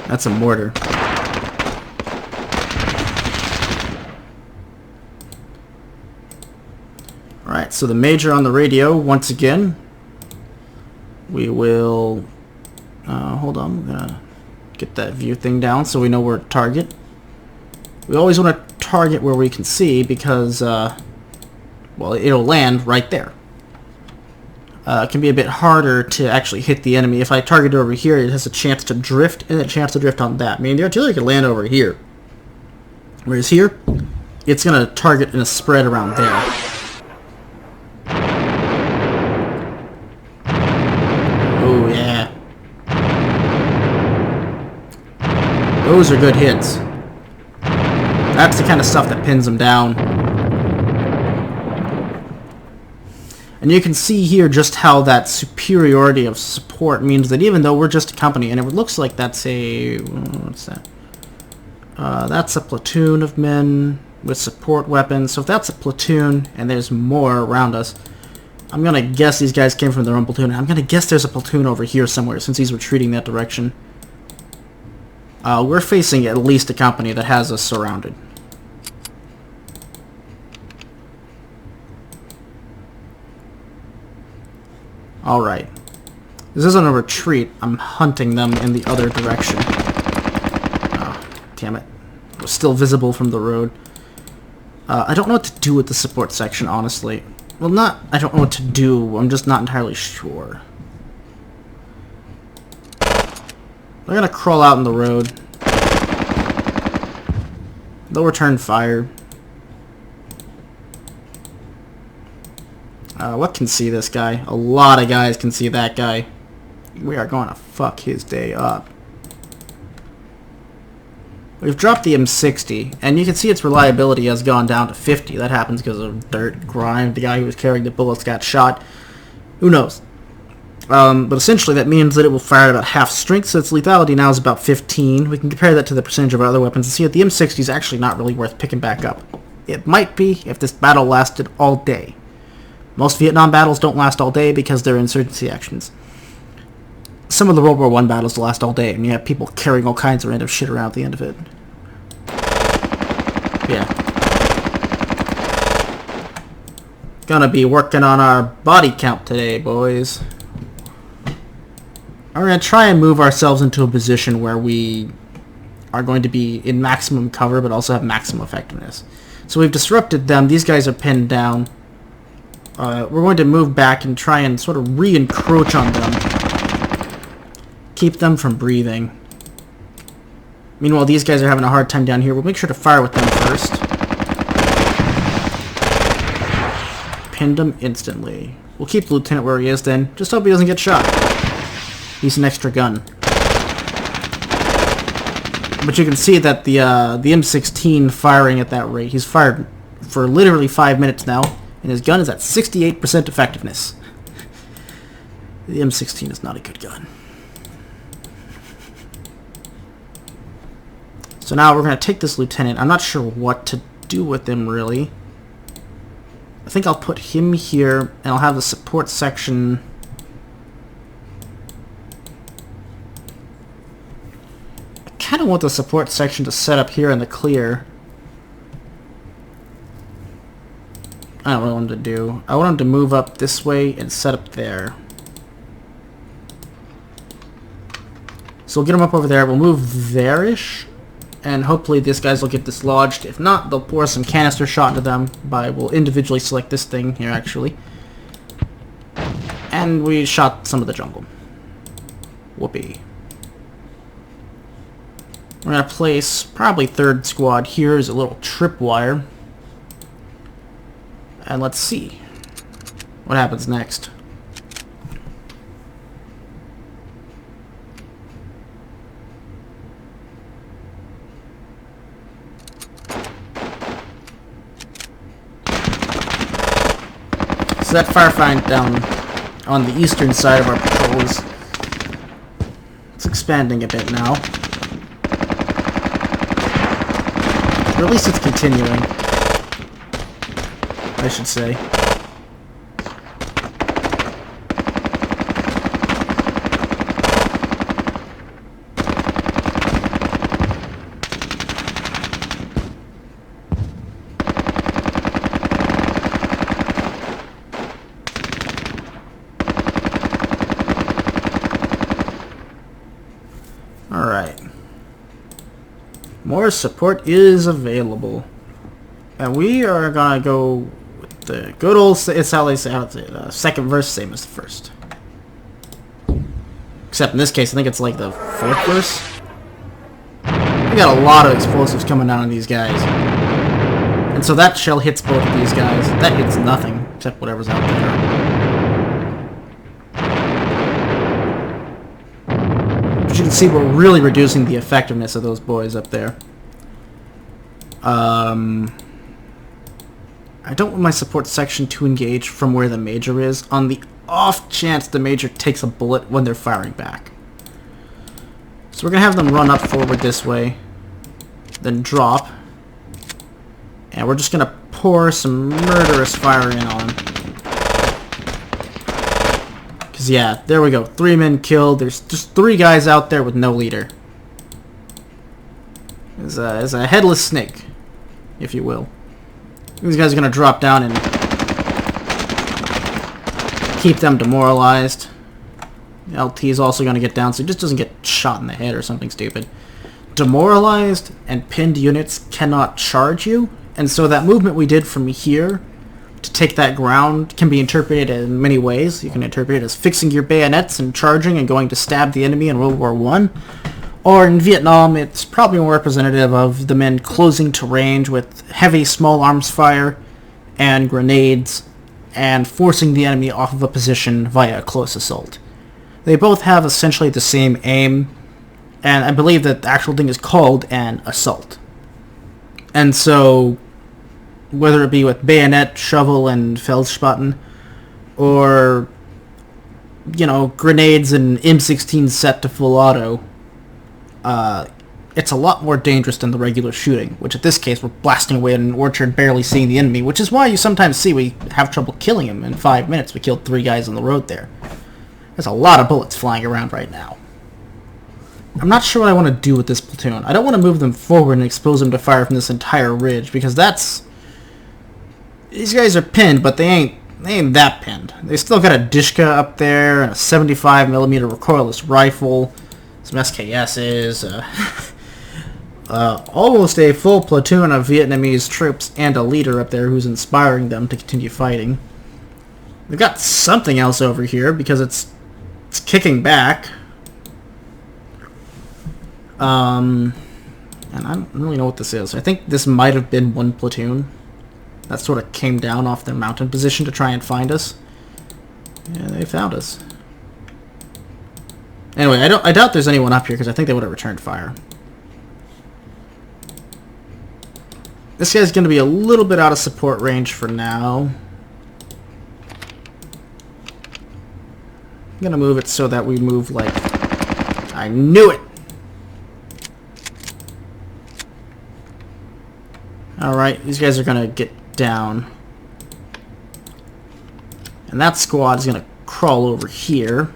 S1: That's a mortar. Alright, so the major on the radio, once again. We will... hold on, we're gonna get that view thing down so we know where to target. We always want to target where we can see because, well, it'll land right there. It can be a bit harder to actually hit the enemy. If I target it over here, it has a chance to drift, and a chance to drift on that. I mean, the artillery can land over here. Whereas here, it's going to target in a spread around there. Those are good hits. That's the kind of stuff that pins them down. And you can see here just how that superiority of support means that even though we're just a company, and it looks like that's a... what's that? That's a platoon of men with support weapons. So if that's a platoon and there's more around us, I'm going to guess these guys came from their own platoon. I'm going to guess there's a platoon over here somewhere since he's retreating that direction. We're facing at least a company that has us surrounded. Alright. This isn't a retreat. I'm hunting them in the other direction. Oh, damn it. We're still visible from the road. I don't know what to do with the support section, honestly. Well, I don't know what to do. I'm just not entirely sure. They're gonna crawl out in the road. They'll return fire. What can see this guy? A lot of guys can see that guy. We are going to fuck his day up. We've dropped the M60, and you can see its reliability has gone down to 50. That happens because of dirt, grime. The guy who was carrying the bullets got shot. Who knows? But essentially that means that it will fire at about half strength, so its lethality now is about 15. We can compare that to the percentage of our other weapons and see that the M60 is actually not really worth picking back up. It might be if this battle lasted all day. Most Vietnam battles don't last all day because they're insurgency actions. Some of the World War I battles last all day, and you have people carrying all kinds of random shit around at the end of it. Yeah. Gonna be working on our body count today, boys. We're gonna try and move ourselves into a position where we are going to be in maximum cover, but also have maximum effectiveness. So we've disrupted them. These guys are pinned down. We're going to move back and try and sort of re-encroach on them. Keep them from breathing. Meanwhile, these guys are having a hard time down here. We'll make sure to fire with them first. Pinned him instantly. We'll keep the lieutenant where he is then. Just hope he doesn't get shot. He's an extra gun. But you can see that the M16 firing at that rate. He's fired for literally 5 minutes now. And his gun is at 68% effectiveness. The M16 is not a good gun. So now we're going to take this lieutenant. I'm not sure what to do with him, really. I think I'll put him here, and I'll have the support section... I kind of want the support section to set up here in the clear. I don't know what I want him to do. I want him to move up this way and set up there. So we'll get him up over there. We'll move there-ish. And hopefully these guys will get dislodged. If not, they'll pour some canister shot into them. We'll individually select this thing here, actually. And we shot some of the jungle. Whoopee. We're going to place probably third squad here as a little tripwire. And let's see what happens next. So that firefight down on the eastern side of our patrols, it's expanding a bit now. Or at least it's continuing, I should say. Alright. More support is available. And we are gonna go with the good old, it's how they say, second verse, same as the first. Except in this case, I think it's like the fourth verse. We got a lot of explosives coming down on these guys. And so that shell hits both of these guys. That hits nothing, except whatever's out there. But you can can see, we're really reducing the effectiveness of those boys up there. I don't want my support section to engage from where the major is, on the off chance the major takes a bullet when they're firing back. So we're going to have them run up forward this way, then drop, and we're just going to pour some murderous fire in on them. Because, yeah, there we go. 3 men killed. There's just 3 guys out there with no leader. It's a headless snake, if you will. These guys are going to drop down and keep them demoralized. The LT is also going to get down so he just doesn't get shot in the head or something stupid. Demoralized and pinned units cannot charge you, and so that movement we did from here to take that ground can be interpreted in many ways. You can interpret it as fixing your bayonets and charging and going to stab the enemy in World War I. Or in Vietnam, it's probably more representative of the men closing to range with heavy small arms fire and grenades and forcing the enemy off of a position via a close assault. They both have essentially the same aim, and I believe that the actual thing is called an assault. And so, whether it be with bayonet, shovel, and Feldspaten, or, you know, grenades and M16 set to full auto, it's a lot more dangerous than the regular shooting, which in this case we're blasting away in an orchard, barely seeing the enemy, which is why you sometimes see we have trouble killing him in 5 minutes. We killed 3 guys on the road there. There's a lot of bullets flying around right now. I'm not sure what I want to do with this platoon. I don't want to move them forward and expose them to fire from this entire ridge, because that's... These guys are pinned, but they ain't that pinned. They still got a Dishka up there, and a 75mm recoilless rifle, some SKSs, almost a full platoon of Vietnamese troops, and a leader up there who's inspiring them to continue fighting. We've got something else over here, because it's kicking back. And I don't really know what this is. I think this might have been one platoon that sort of came down off their mountain position to try and find us. Yeah, they found us. Anyway, I doubt there's anyone up here because I think they would have returned fire. This guy's going to be a little bit out of support range for now. I'm going to move it so that we move like... I knew it! Alright, these guys are going to get down. And that squad is going to crawl over here.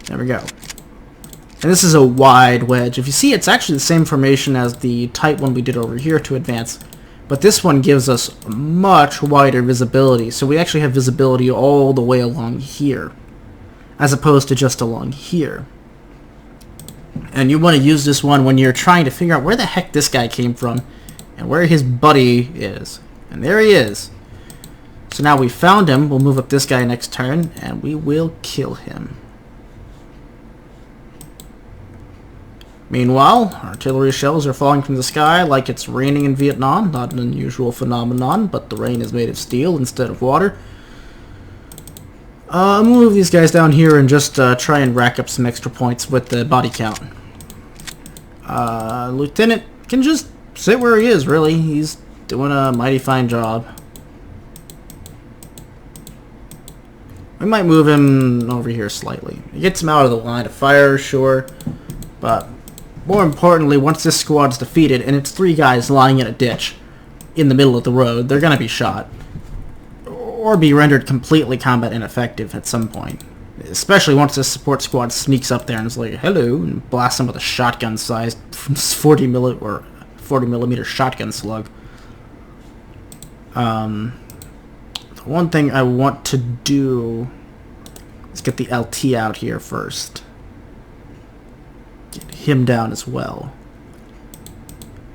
S1: There we go. And this is a wide wedge. If you see, it's actually the same formation as the tight one we did over here to advance. But this one gives us much wider visibility. So we actually have visibility all the way along here, as opposed to just along here. And you want to use this one when you're trying to figure out where the heck this guy came from and where his buddy is. And there he is. So now we found him. We'll move up this guy next turn, and we will kill him. Meanwhile, artillery shells are falling from the sky like it's raining in Vietnam. Not an unusual phenomenon, but the rain is made of steel instead of water. I'm going to move these guys down here and just try and rack up some extra points with the body count. Lieutenant can just sit where he is, really. He's doing a mighty fine job. We might move him over here slightly. It gets him out of the line of fire, sure. But more importantly, once this squad's defeated and it's 3 guys lying in a ditch in the middle of the road, they're going to be shot. Or be rendered completely combat ineffective at some point. Especially once this support squad sneaks up there and is like, hello, and blasts them with a shotgun-sized 40mm shotgun slug. The one thing I want to do is get the LT out here first. Get him down as well.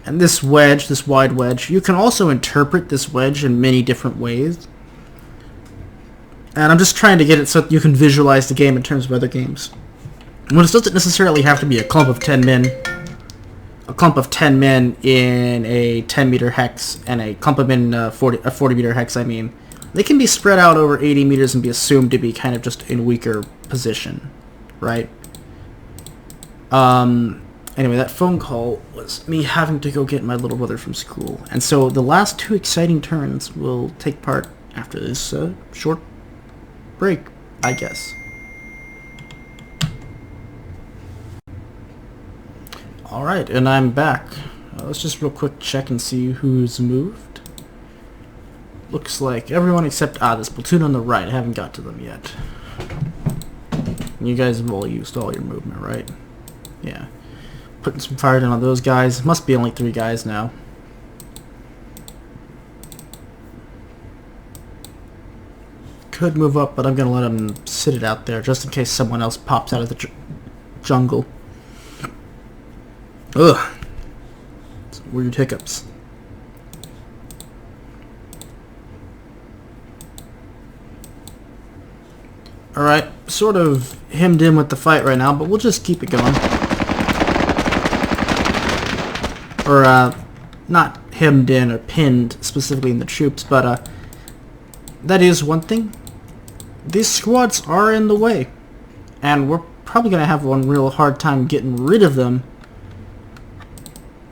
S1: And this wedge, this wide wedge, you can also interpret this wedge in many different ways. And I'm just trying to get it so that you can visualize the game in terms of other games. Well, this doesn't necessarily have to be a clump of 10 men. A clump of 10 men in a 10-meter hex, and a clump of men in a 40-meter hex, I mean. They can be spread out over 80 meters and be assumed to be kind of just in weaker position, right? Anyway, that phone call was me having to go get my little brother from school. And so the last 2 exciting turns will take part after this short break, I guess. Alright, and I'm back. Let's just real quick check and see who's moved. Looks like everyone except, this platoon on the right. I haven't got to them yet. You guys have all used all your movement, right? Yeah. Putting some fire down on those guys. Must be only 3 guys now. Could move up, but I'm going to let them sit it out there just in case someone else pops out of the jungle. Ugh. Some weird hiccups. Alright, sort of hemmed in with the fight right now, but we'll just keep it going. Or, not hemmed in or pinned specifically in the troops, but, that is one thing. These squads are in the way, and we're probably going to have one real hard time getting rid of them.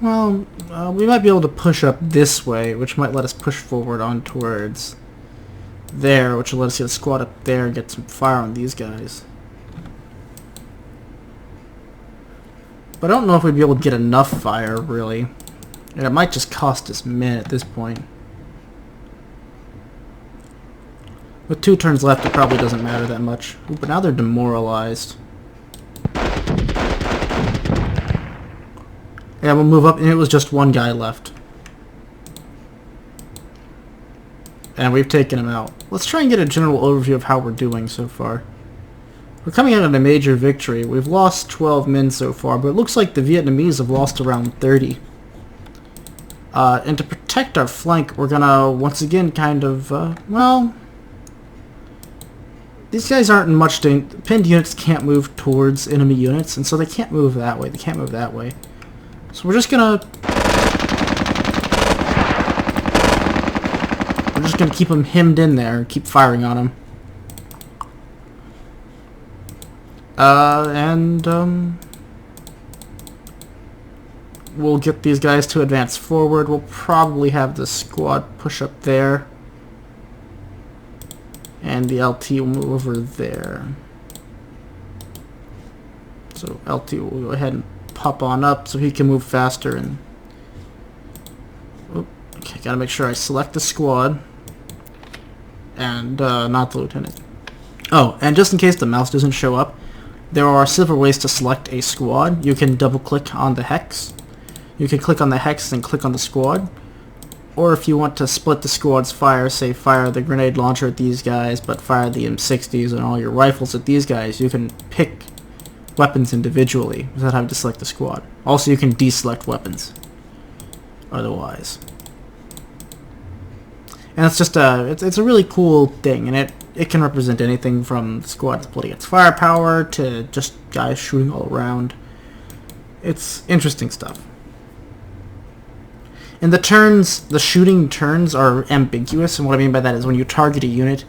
S1: Well, we might be able to push up this way, which might let us push forward on towards there, which will let us get a squad up there and get some fire on these guys. But I don't know if we'd be able to get enough fire, really. And it might just cost us men at this point. With 2 turns left, it probably doesn't matter that much. Ooh, but now they're demoralized. Yeah, we'll move up, and it was just 1 guy left. And we've taken him out. Let's try and get a general overview of how we're doing so far. We're coming out of a major victory. We've lost 12 men so far, but it looks like the Vietnamese have lost around 30. And to protect our flank, we're gonna once again kind of, well... These guys aren't in much danger. Pinned units can't move towards enemy units, and so they can't move that way. They can't move that way. So we're just gonna keep them hemmed in there and keep firing on them. We'll get these guys to advance forward. We'll probably have the squad push up there. And the LT will move over there. So LT will go ahead and pop on up so he can move faster. And okay, gotta make sure I select the squad and not the lieutenant. Oh, and just in case the mouse doesn't show up, there are several ways to select a squad. You can double click on the hex. You can click on the hex and click on the squad. Or if you want to split the squad's fire, say fire the grenade launcher at these guys, but fire the M60s and all your rifles at these guys, you can pick weapons individually without having to select the squad. Also, you can deselect weapons otherwise. And it's just it's a really cool thing, and it can represent anything from squad splitting its firepower to just guys shooting all around. It's interesting stuff. And the turns, the shooting turns are ambiguous, and what I mean by that is when you target a unit,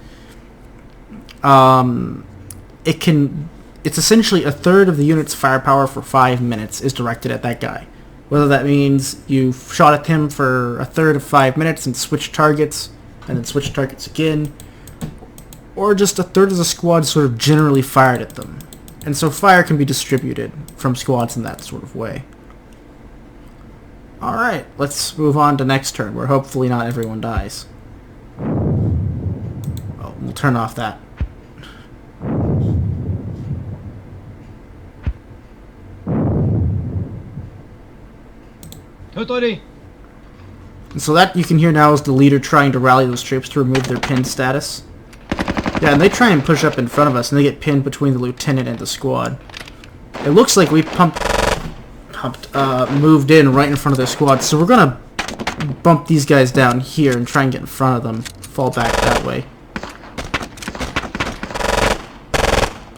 S1: it's essentially a third of the unit's firepower for 5 minutes is directed at that guy. Whether that means you shot at him for a third of 5 minutes and switch targets, and then switch targets again, or just a third of the squad sort of generally fired at them. And so fire can be distributed from squads in that sort of way. Alright, let's move on to next turn, where hopefully not everyone dies. Oh, we'll turn off that. And so that you can hear now is the leader trying to rally those troops to remove their pinned status. Yeah, and they try and push up in front of us, and they get pinned between the lieutenant and the squad. It looks like we moved in right in front of their squad, so we're gonna bump these guys down here and try and get in front of them, fall back that way.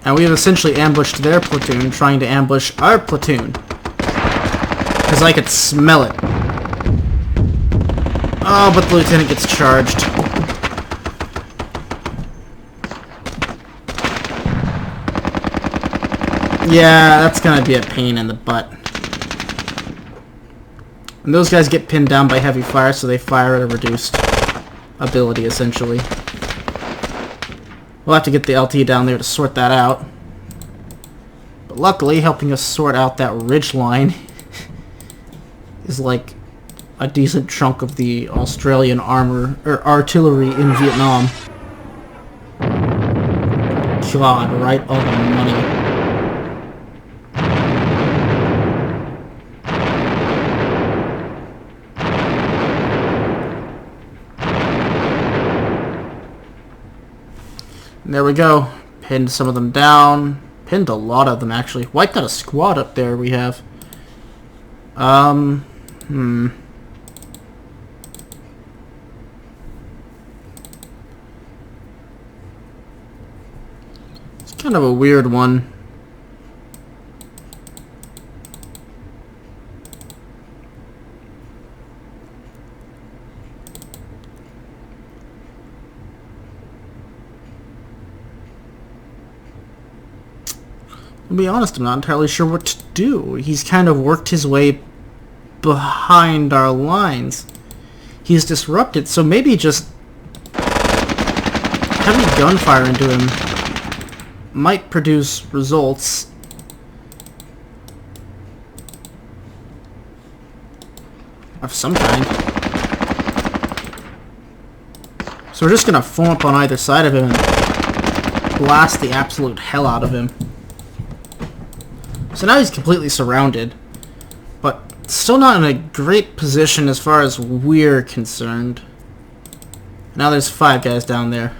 S1: And we have essentially ambushed their platoon, trying to ambush our platoon. Because I could smell it. Oh, but the lieutenant gets charged. Yeah, that's gonna be a pain in the butt. And those guys get pinned down by heavy fire, so they fire at a reduced ability, essentially. We'll have to get the LT down there to sort that out. But luckily, helping us sort out that ridge line is like a decent chunk of the Australian armor or artillery in Vietnam. God, right? All the money. And there we go. Pinned some of them down. Pinned a lot of them, actually. Wiped out a squad up there we have. It's kind of a weird one. To be honest, I'm not entirely sure what to do. He's kind of worked his way behind our lines. He's disrupted, so maybe just heavy gunfire into him might produce results. Of some kind. So we're just gonna form up on either side of him and blast the absolute hell out of him. So now he's completely surrounded, but still not in a great position as far as we're concerned. Now there's 5 guys down there.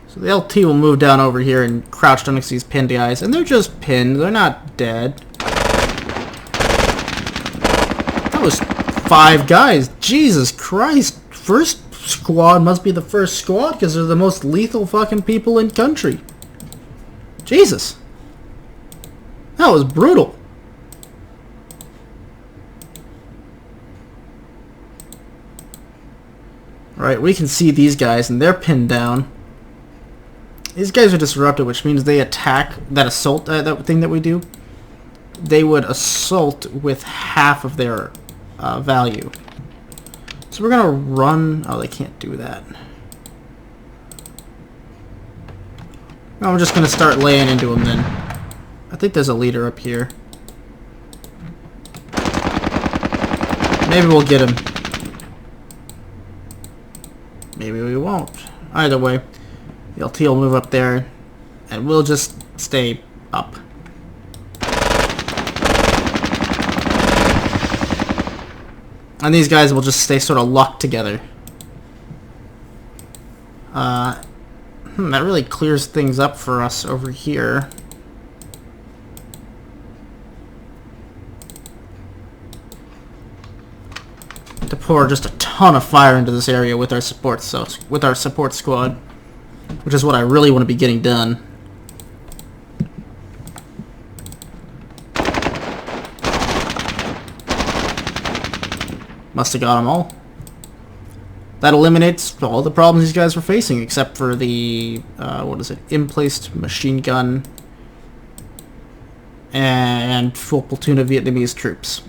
S1: So the LT will move down over here and crouch down next to these pinned guys, and they're just pinned, they're not dead. That was 5 guys, Jesus Christ, first squad must be the first squad because they're the most lethal fucking people in country. Jesus. That was brutal. Alright, we can see these guys and they're pinned down. These guys are disrupted, which means they attack that assault, that thing that we do. They would assault with half of their value. So we're gonna run. Oh, they can't do that. No, we're just gonna start laying into them then. I think there's a leader up here. Maybe we'll get him. Maybe we won't. Either way, the LT will move up there, and we'll just stay up. And these guys will just stay sort of locked together. That really clears things up for us over here. To pour just a ton of fire into this area with our support, squad, which is what I really want to be getting done. Must have got them all. That eliminates all the problems these guys were facing, except for the, what is it, emplaced machine gun and full platoon of Vietnamese troops.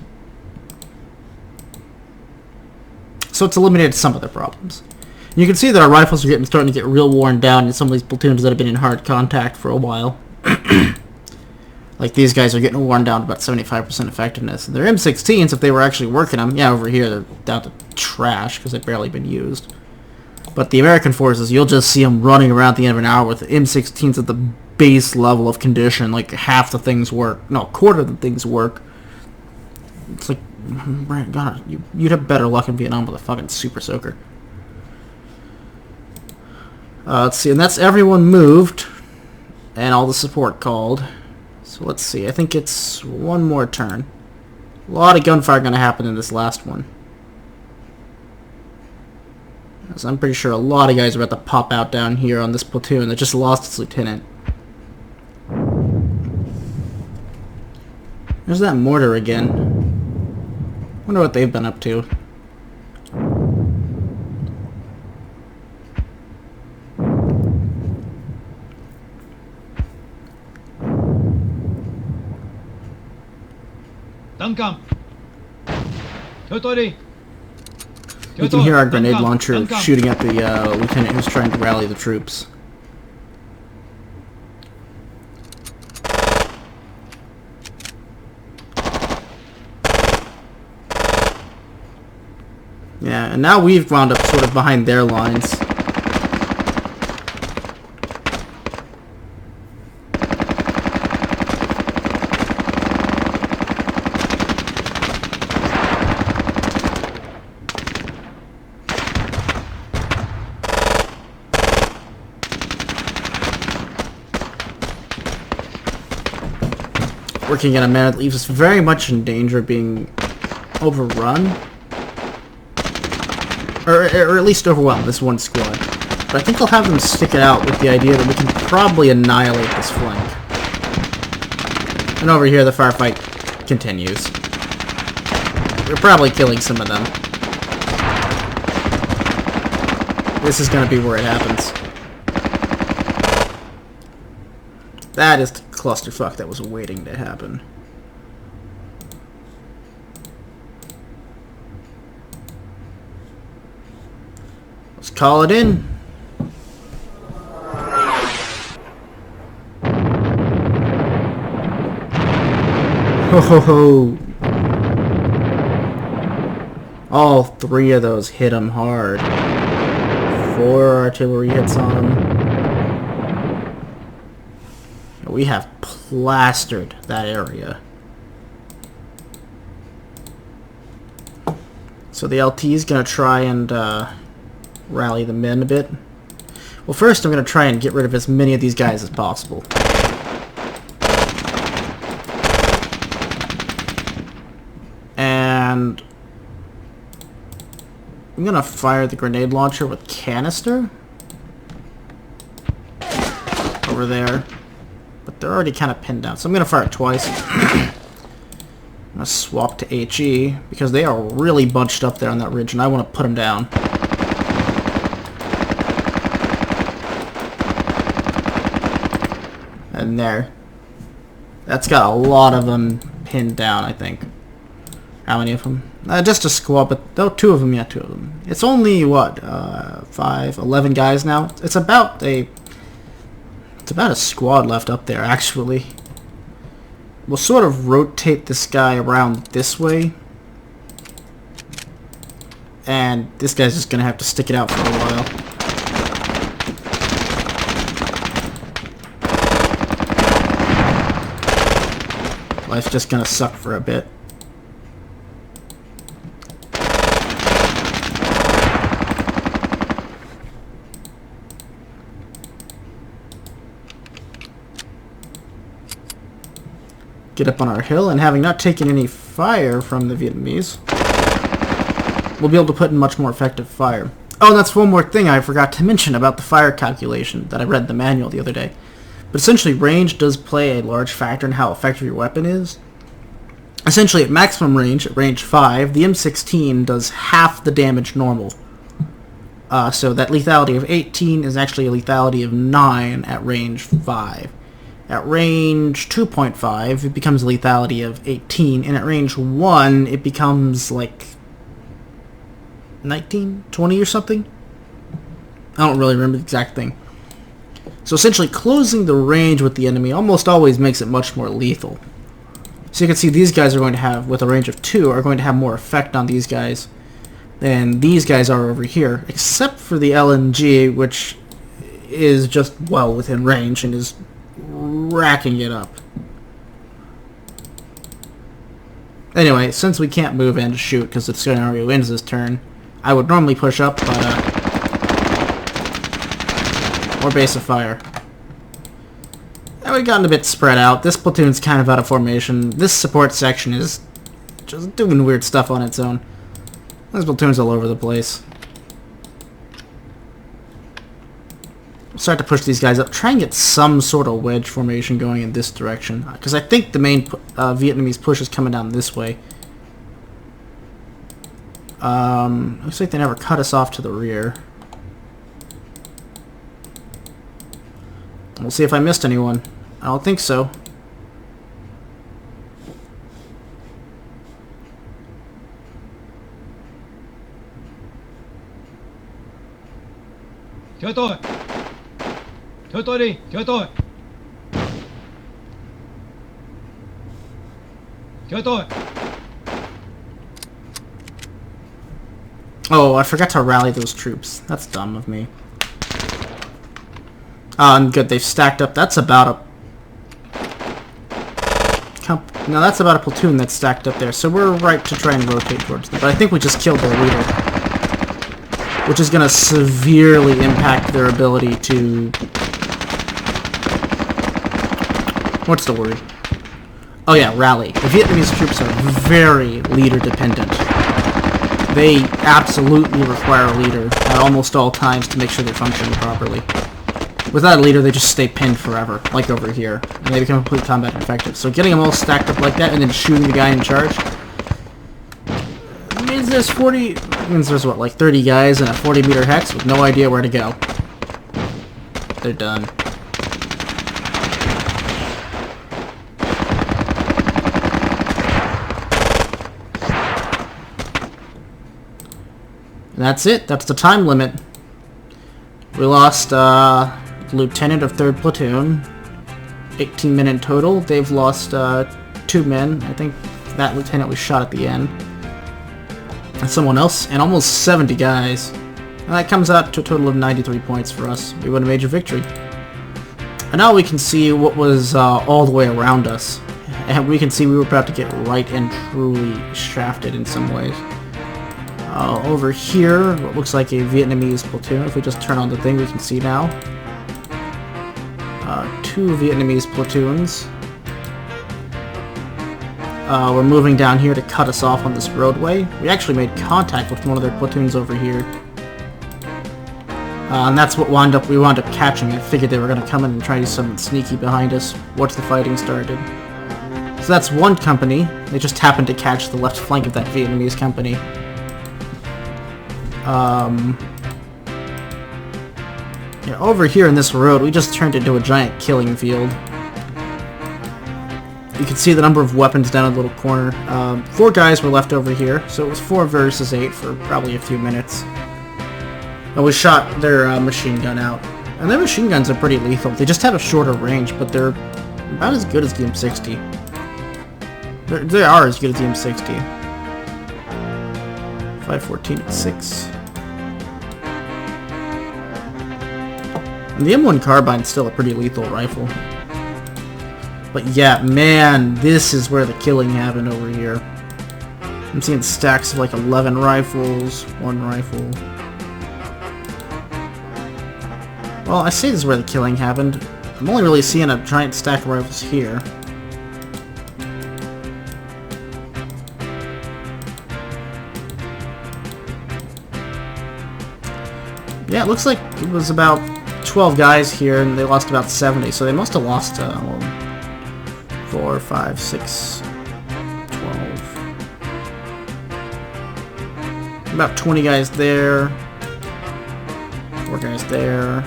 S1: So it's eliminated some of their problems. You can see that our rifles are starting to get real worn down in some of these platoons that have been in hard contact for a while. Like these guys are getting worn down to about 75% effectiveness. And their M16s, if they were actually working them, yeah, over here they're down to trash because they've barely been used. But the American forces, you'll just see them running around at the end of an hour with M16s at the base level of condition. Like half the things work. No, a quarter of the things work. It's like, God, you'd have better luck in Vietnam with a fucking super soaker. Let's see, and that's everyone moved. And all the support called. So let's see, I think it's one more turn. A lot of gunfire going to happen in this last one. So I'm pretty sure a lot of guys are about to pop out down here on this platoon that just lost its lieutenant. There's that mortar again. Wonder what they've been up to. You can hear our grenade launcher shooting at the lieutenant who's trying to rally the troops. Yeah, and now we've wound up sort of behind their lines. Working in a manner that leaves us very much in danger of being overrun. Or at least overwhelmed, this one squad. But I think I'll have them stick it out with the idea that we can probably annihilate this flank. And over here, the firefight continues. We're probably killing some of them. This is going to be where it happens. That is the clusterfuck that was waiting to happen. Let's call it in. Ho ho ho. All three of those hit him hard. 4 artillery hits on him. We have plastered that area. So the LT is going to try and rally the men a bit. Well, first I'm going to try and get rid of as many of these guys as possible. And I'm going to fire the grenade launcher with canister over there. But they're already kind of pinned down, so I'm going to fire it twice. I'm going to swap to HE, because they are really bunched up there on that ridge, and I want to put them down. And there. That's got a lot of them pinned down, I think. How many of them? Just a squad, but no, 2 of them, yeah, 2 of them. It's only, what, 5, 11 guys now? It's about a squad left up there, actually. We'll sort of rotate this guy around this way. And this guy's just gonna have to stick it out for a while. Life's just gonna suck for a bit. Get up on our hill, and having not taken any fire from the Vietnamese, we'll be able to put in much more effective fire. Oh, and that's one more thing I forgot to mention about the fire calculation that I read in the manual the other day. But essentially, range does play a large factor in how effective your weapon is. Essentially, at maximum range, at range 5, the M16 does half the damage normal. So that lethality of 18 is actually a lethality of 9 at range 5. At range 2.5, it becomes a lethality of 18, and at range 1, it becomes like 19, 20 or something? I don't really remember the exact thing. So essentially, closing the range with the enemy almost always makes it much more lethal. So you can see these guys are going to have, with a range of 2, are going to have more effect on these guys than these guys are over here, except for the LNG, which is just well within range and is racking it up. Anyway, since we can't move in to shoot because the scenario ends this turn, I would normally push up, but more base of fire. And we've gotten a bit spread out. This platoon's kind of out of formation. This support section is just doing weird stuff on its own. There's platoons all over the place. We'll start to push these guys up. Try and get some sort of wedge formation going in this direction. Because I think the main Vietnamese push is coming down this way. Looks like they never cut us off to the rear. We'll see if I missed anyone. I don't think so.
S2: 給刀給刀đi給刀給刀
S1: Oh, I forgot to rally those troops. That's dumb of me. And good, they've stacked up. That's about a... No, that's about a platoon that's stacked up there. So we're right to try and rotate towards them. But I think we just killed their leader. Which is going to severely impact their ability to... What's the word? Oh yeah, rally. The Vietnamese troops are very leader-dependent. They absolutely require a leader at almost all times to make sure they're functioning properly. Without a leader, they just stay pinned forever, like over here, and they become completely combat ineffective. So getting them all stacked up like that and then shooting the guy in charge means there's what, like 30 guys in a 40-meter hex with no idea where to go. They're done. And that's it. That's the time limit. We lost lieutenant of 3rd platoon. 18 men in total. They've lost 2 men. I think that lieutenant was shot at the end. And someone else. And almost 70 guys. And that comes out to a total of 93 points for us. We won a major victory. And now we can see what was all the way around us. And we can see we were about to get right and truly shafted in some ways. Over here, what looks like a Vietnamese platoon. If we just turn on the thing, we can see now. 2 Vietnamese platoons. We're moving down here to cut us off on this roadway. We actually made contact with one of their platoons over here. And that's what we wound up catching. I figured they were going to come in and try to do something sneaky behind us once the fighting started. So that's one company. They just happened to catch the left flank of that Vietnamese company. Yeah, over here in this road, we just turned into a giant killing field. You can see the number of weapons down in the little corner. 4 guys were left over here, so it was 4 versus 8 for probably a few minutes. And we shot their machine gun out. And their machine guns are pretty lethal. They just have a shorter range, but they're about as good as the M60. They are as good as the M60. 514 at 6. And the M1 carbine's still a pretty lethal rifle. But yeah, man, this is where the killing happened over here. I'm seeing stacks of like 11 rifles, 1 rifle. Well, I say this is where the killing happened. I'm only really seeing a giant stack of rifles here. Yeah, it looks like it was about 12 guys here, and they lost about 70, so they must have lost 4, 5, 6, 12. About 20 guys there. 4 guys there.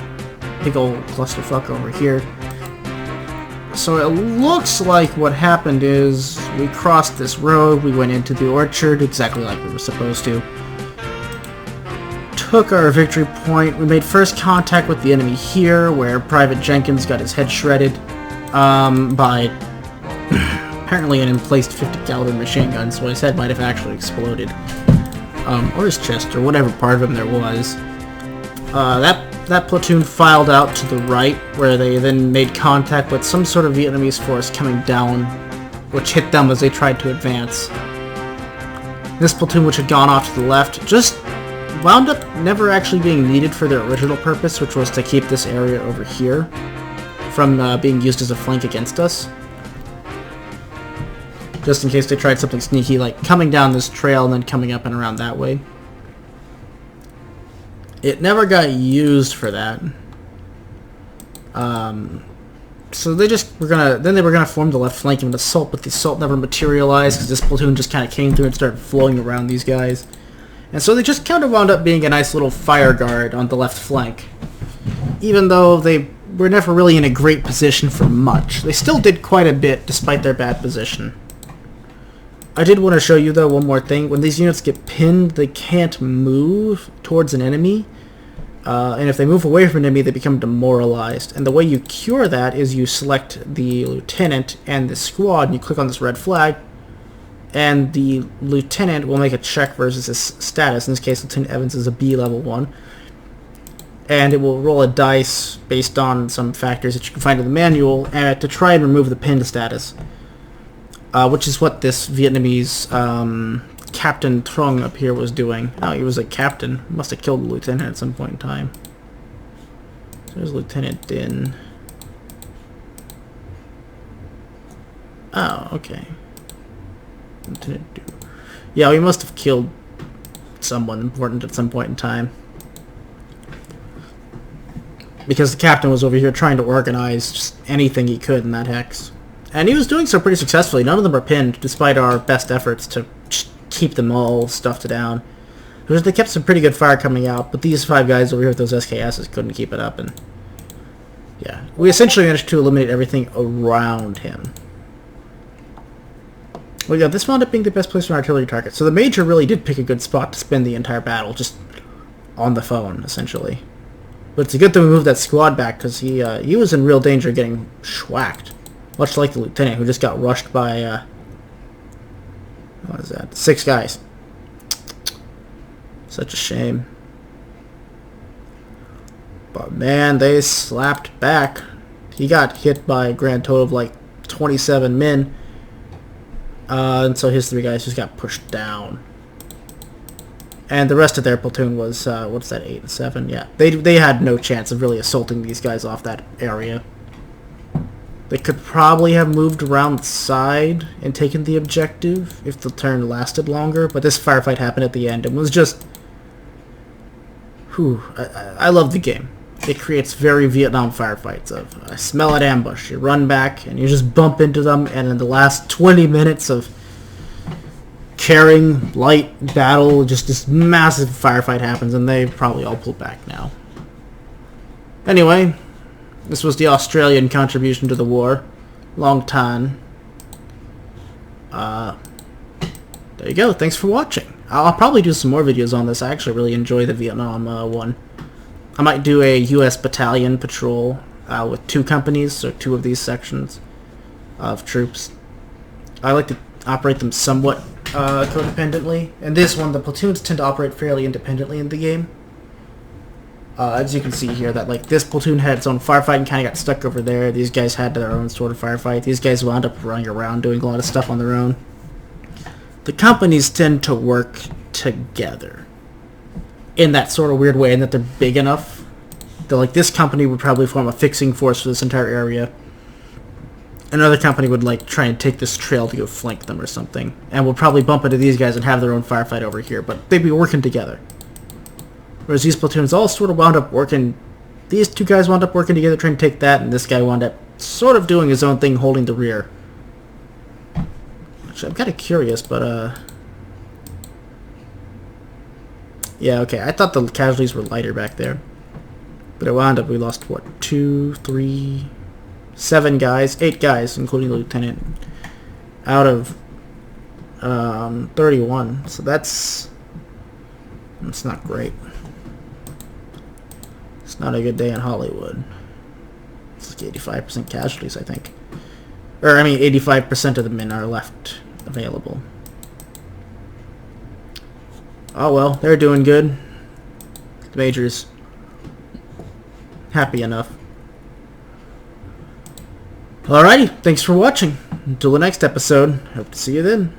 S1: Big old clusterfuck over here. So it looks like what happened is we crossed this road, we went into the orchard exactly like we were supposed to. Took our victory point. We made first contact with the enemy here, where Private Jenkins got his head shredded by apparently an emplaced 50 caliber machine gun, so his head might have actually exploded. Or his chest, or whatever part of him there was. That platoon filed out to the right, where they then made contact with some sort of Vietnamese force coming down, which hit them as they tried to advance. This platoon, which had gone off to the left, just wound up never actually being needed for their original purpose, which was to keep this area over here from being used as a flank against us. Just in case they tried something sneaky, like coming down this trail and then coming up and around that way. It never got used for that. So they just were gonna form the left flank of an assault, but the assault never materialized because this platoon just kind of came through and started flowing around these guys. And so they just kind of wound up being a nice little fire guard on the left flank. Even though they were never really in a great position for much. They still did quite a bit despite their bad position. I did want to show you though one more thing. When these units get pinned, they can't move towards an enemy. And if they move away from an enemy, they become demoralized. And the way you cure that is you select the lieutenant and the squad, and you click on this red flag, and the lieutenant will make a check versus his status. In this case, Lieutenant Evans is a B level 1. And it will roll a dice based on some factors that you can find in the manual to try and remove the pinned status. Which is what this Vietnamese Captain Trung up here was doing. Oh, he was a captain. Must have killed the lieutenant at some point in time. So there's Lieutenant Din. Oh, okay. Lieutenant Du. Yeah, we must have killed someone important at some point in time. Because the captain was over here trying to organize just anything he could in that hex. And he was doing so pretty successfully. None of them are pinned, despite our best efforts to keep them all stuffed down. They kept some pretty good fire coming out, but these 5 guys over here with those SKSs couldn't keep it up. And yeah, we essentially managed to eliminate everything around him. Well, yeah, this wound up being the best place for an artillery target. So the Major really did pick a good spot to spend the entire battle, just on the phone, essentially. But it's a good thing we moved that squad back, because he was in real danger of getting schwacked. Much like the lieutenant, who just got rushed by, what is that? 6 guys. Such a shame. But man, they slapped back. He got hit by a grand total of like 27 men. And so his 3 guys just got pushed down. And the rest of their platoon was, what's that, 8 and 7? Yeah, they had no chance of really assaulting these guys off that area. They could probably have moved around the side and taken the objective if the turn lasted longer, but this firefight happened at the end and was just... Whew, I love the game. It creates very Vietnam firefights of, I smell an ambush, you run back and you just bump into them, and in the last 20 minutes of carrying light battle, just this massive firefight happens, and they probably all pull back now. Anyway, this was the Australian contribution to the war. Long time. There you go. Thanks for watching. I'll probably do some more videos on this. I actually really enjoy the Vietnam one. I might do a U.S. battalion patrol with 2 companies, so 2 of these sections of troops. I like to operate them somewhat codependently. And this one, the platoons tend to operate fairly independently in the game. As you can see here, that like this platoon had its own firefight and kind of got stuck over there. These guys had their own sort of firefight. These guys wound up running around doing a lot of stuff on their own. The companies tend to work together in that sort of weird way, in that they're big enough that like this company would probably form a fixing force for this entire area. Another company would like try and take this trail to go flank them or something, and would probably bump into these guys and have their own firefight over here, but they'd be working together. Whereas these platoons all sort of wound up working... These 2 guys wound up working together trying to take that, and this guy wound up sort of doing his own thing, holding the rear. Actually, I'm kind of curious, but, yeah, okay, I thought the casualties were lighter back there. But it wound up, we lost, what, 2, 3, 7 guys? 8 guys, including the lieutenant. Out of, 31. So that's not great. It's not a good day in Hollywood. It's like 85% casualties, I think. Or, I mean, 85% of the men are left available. Oh well, they're doing good. The Major's happy enough. Alrighty, thanks for watching. Until the next episode, hope to see you then.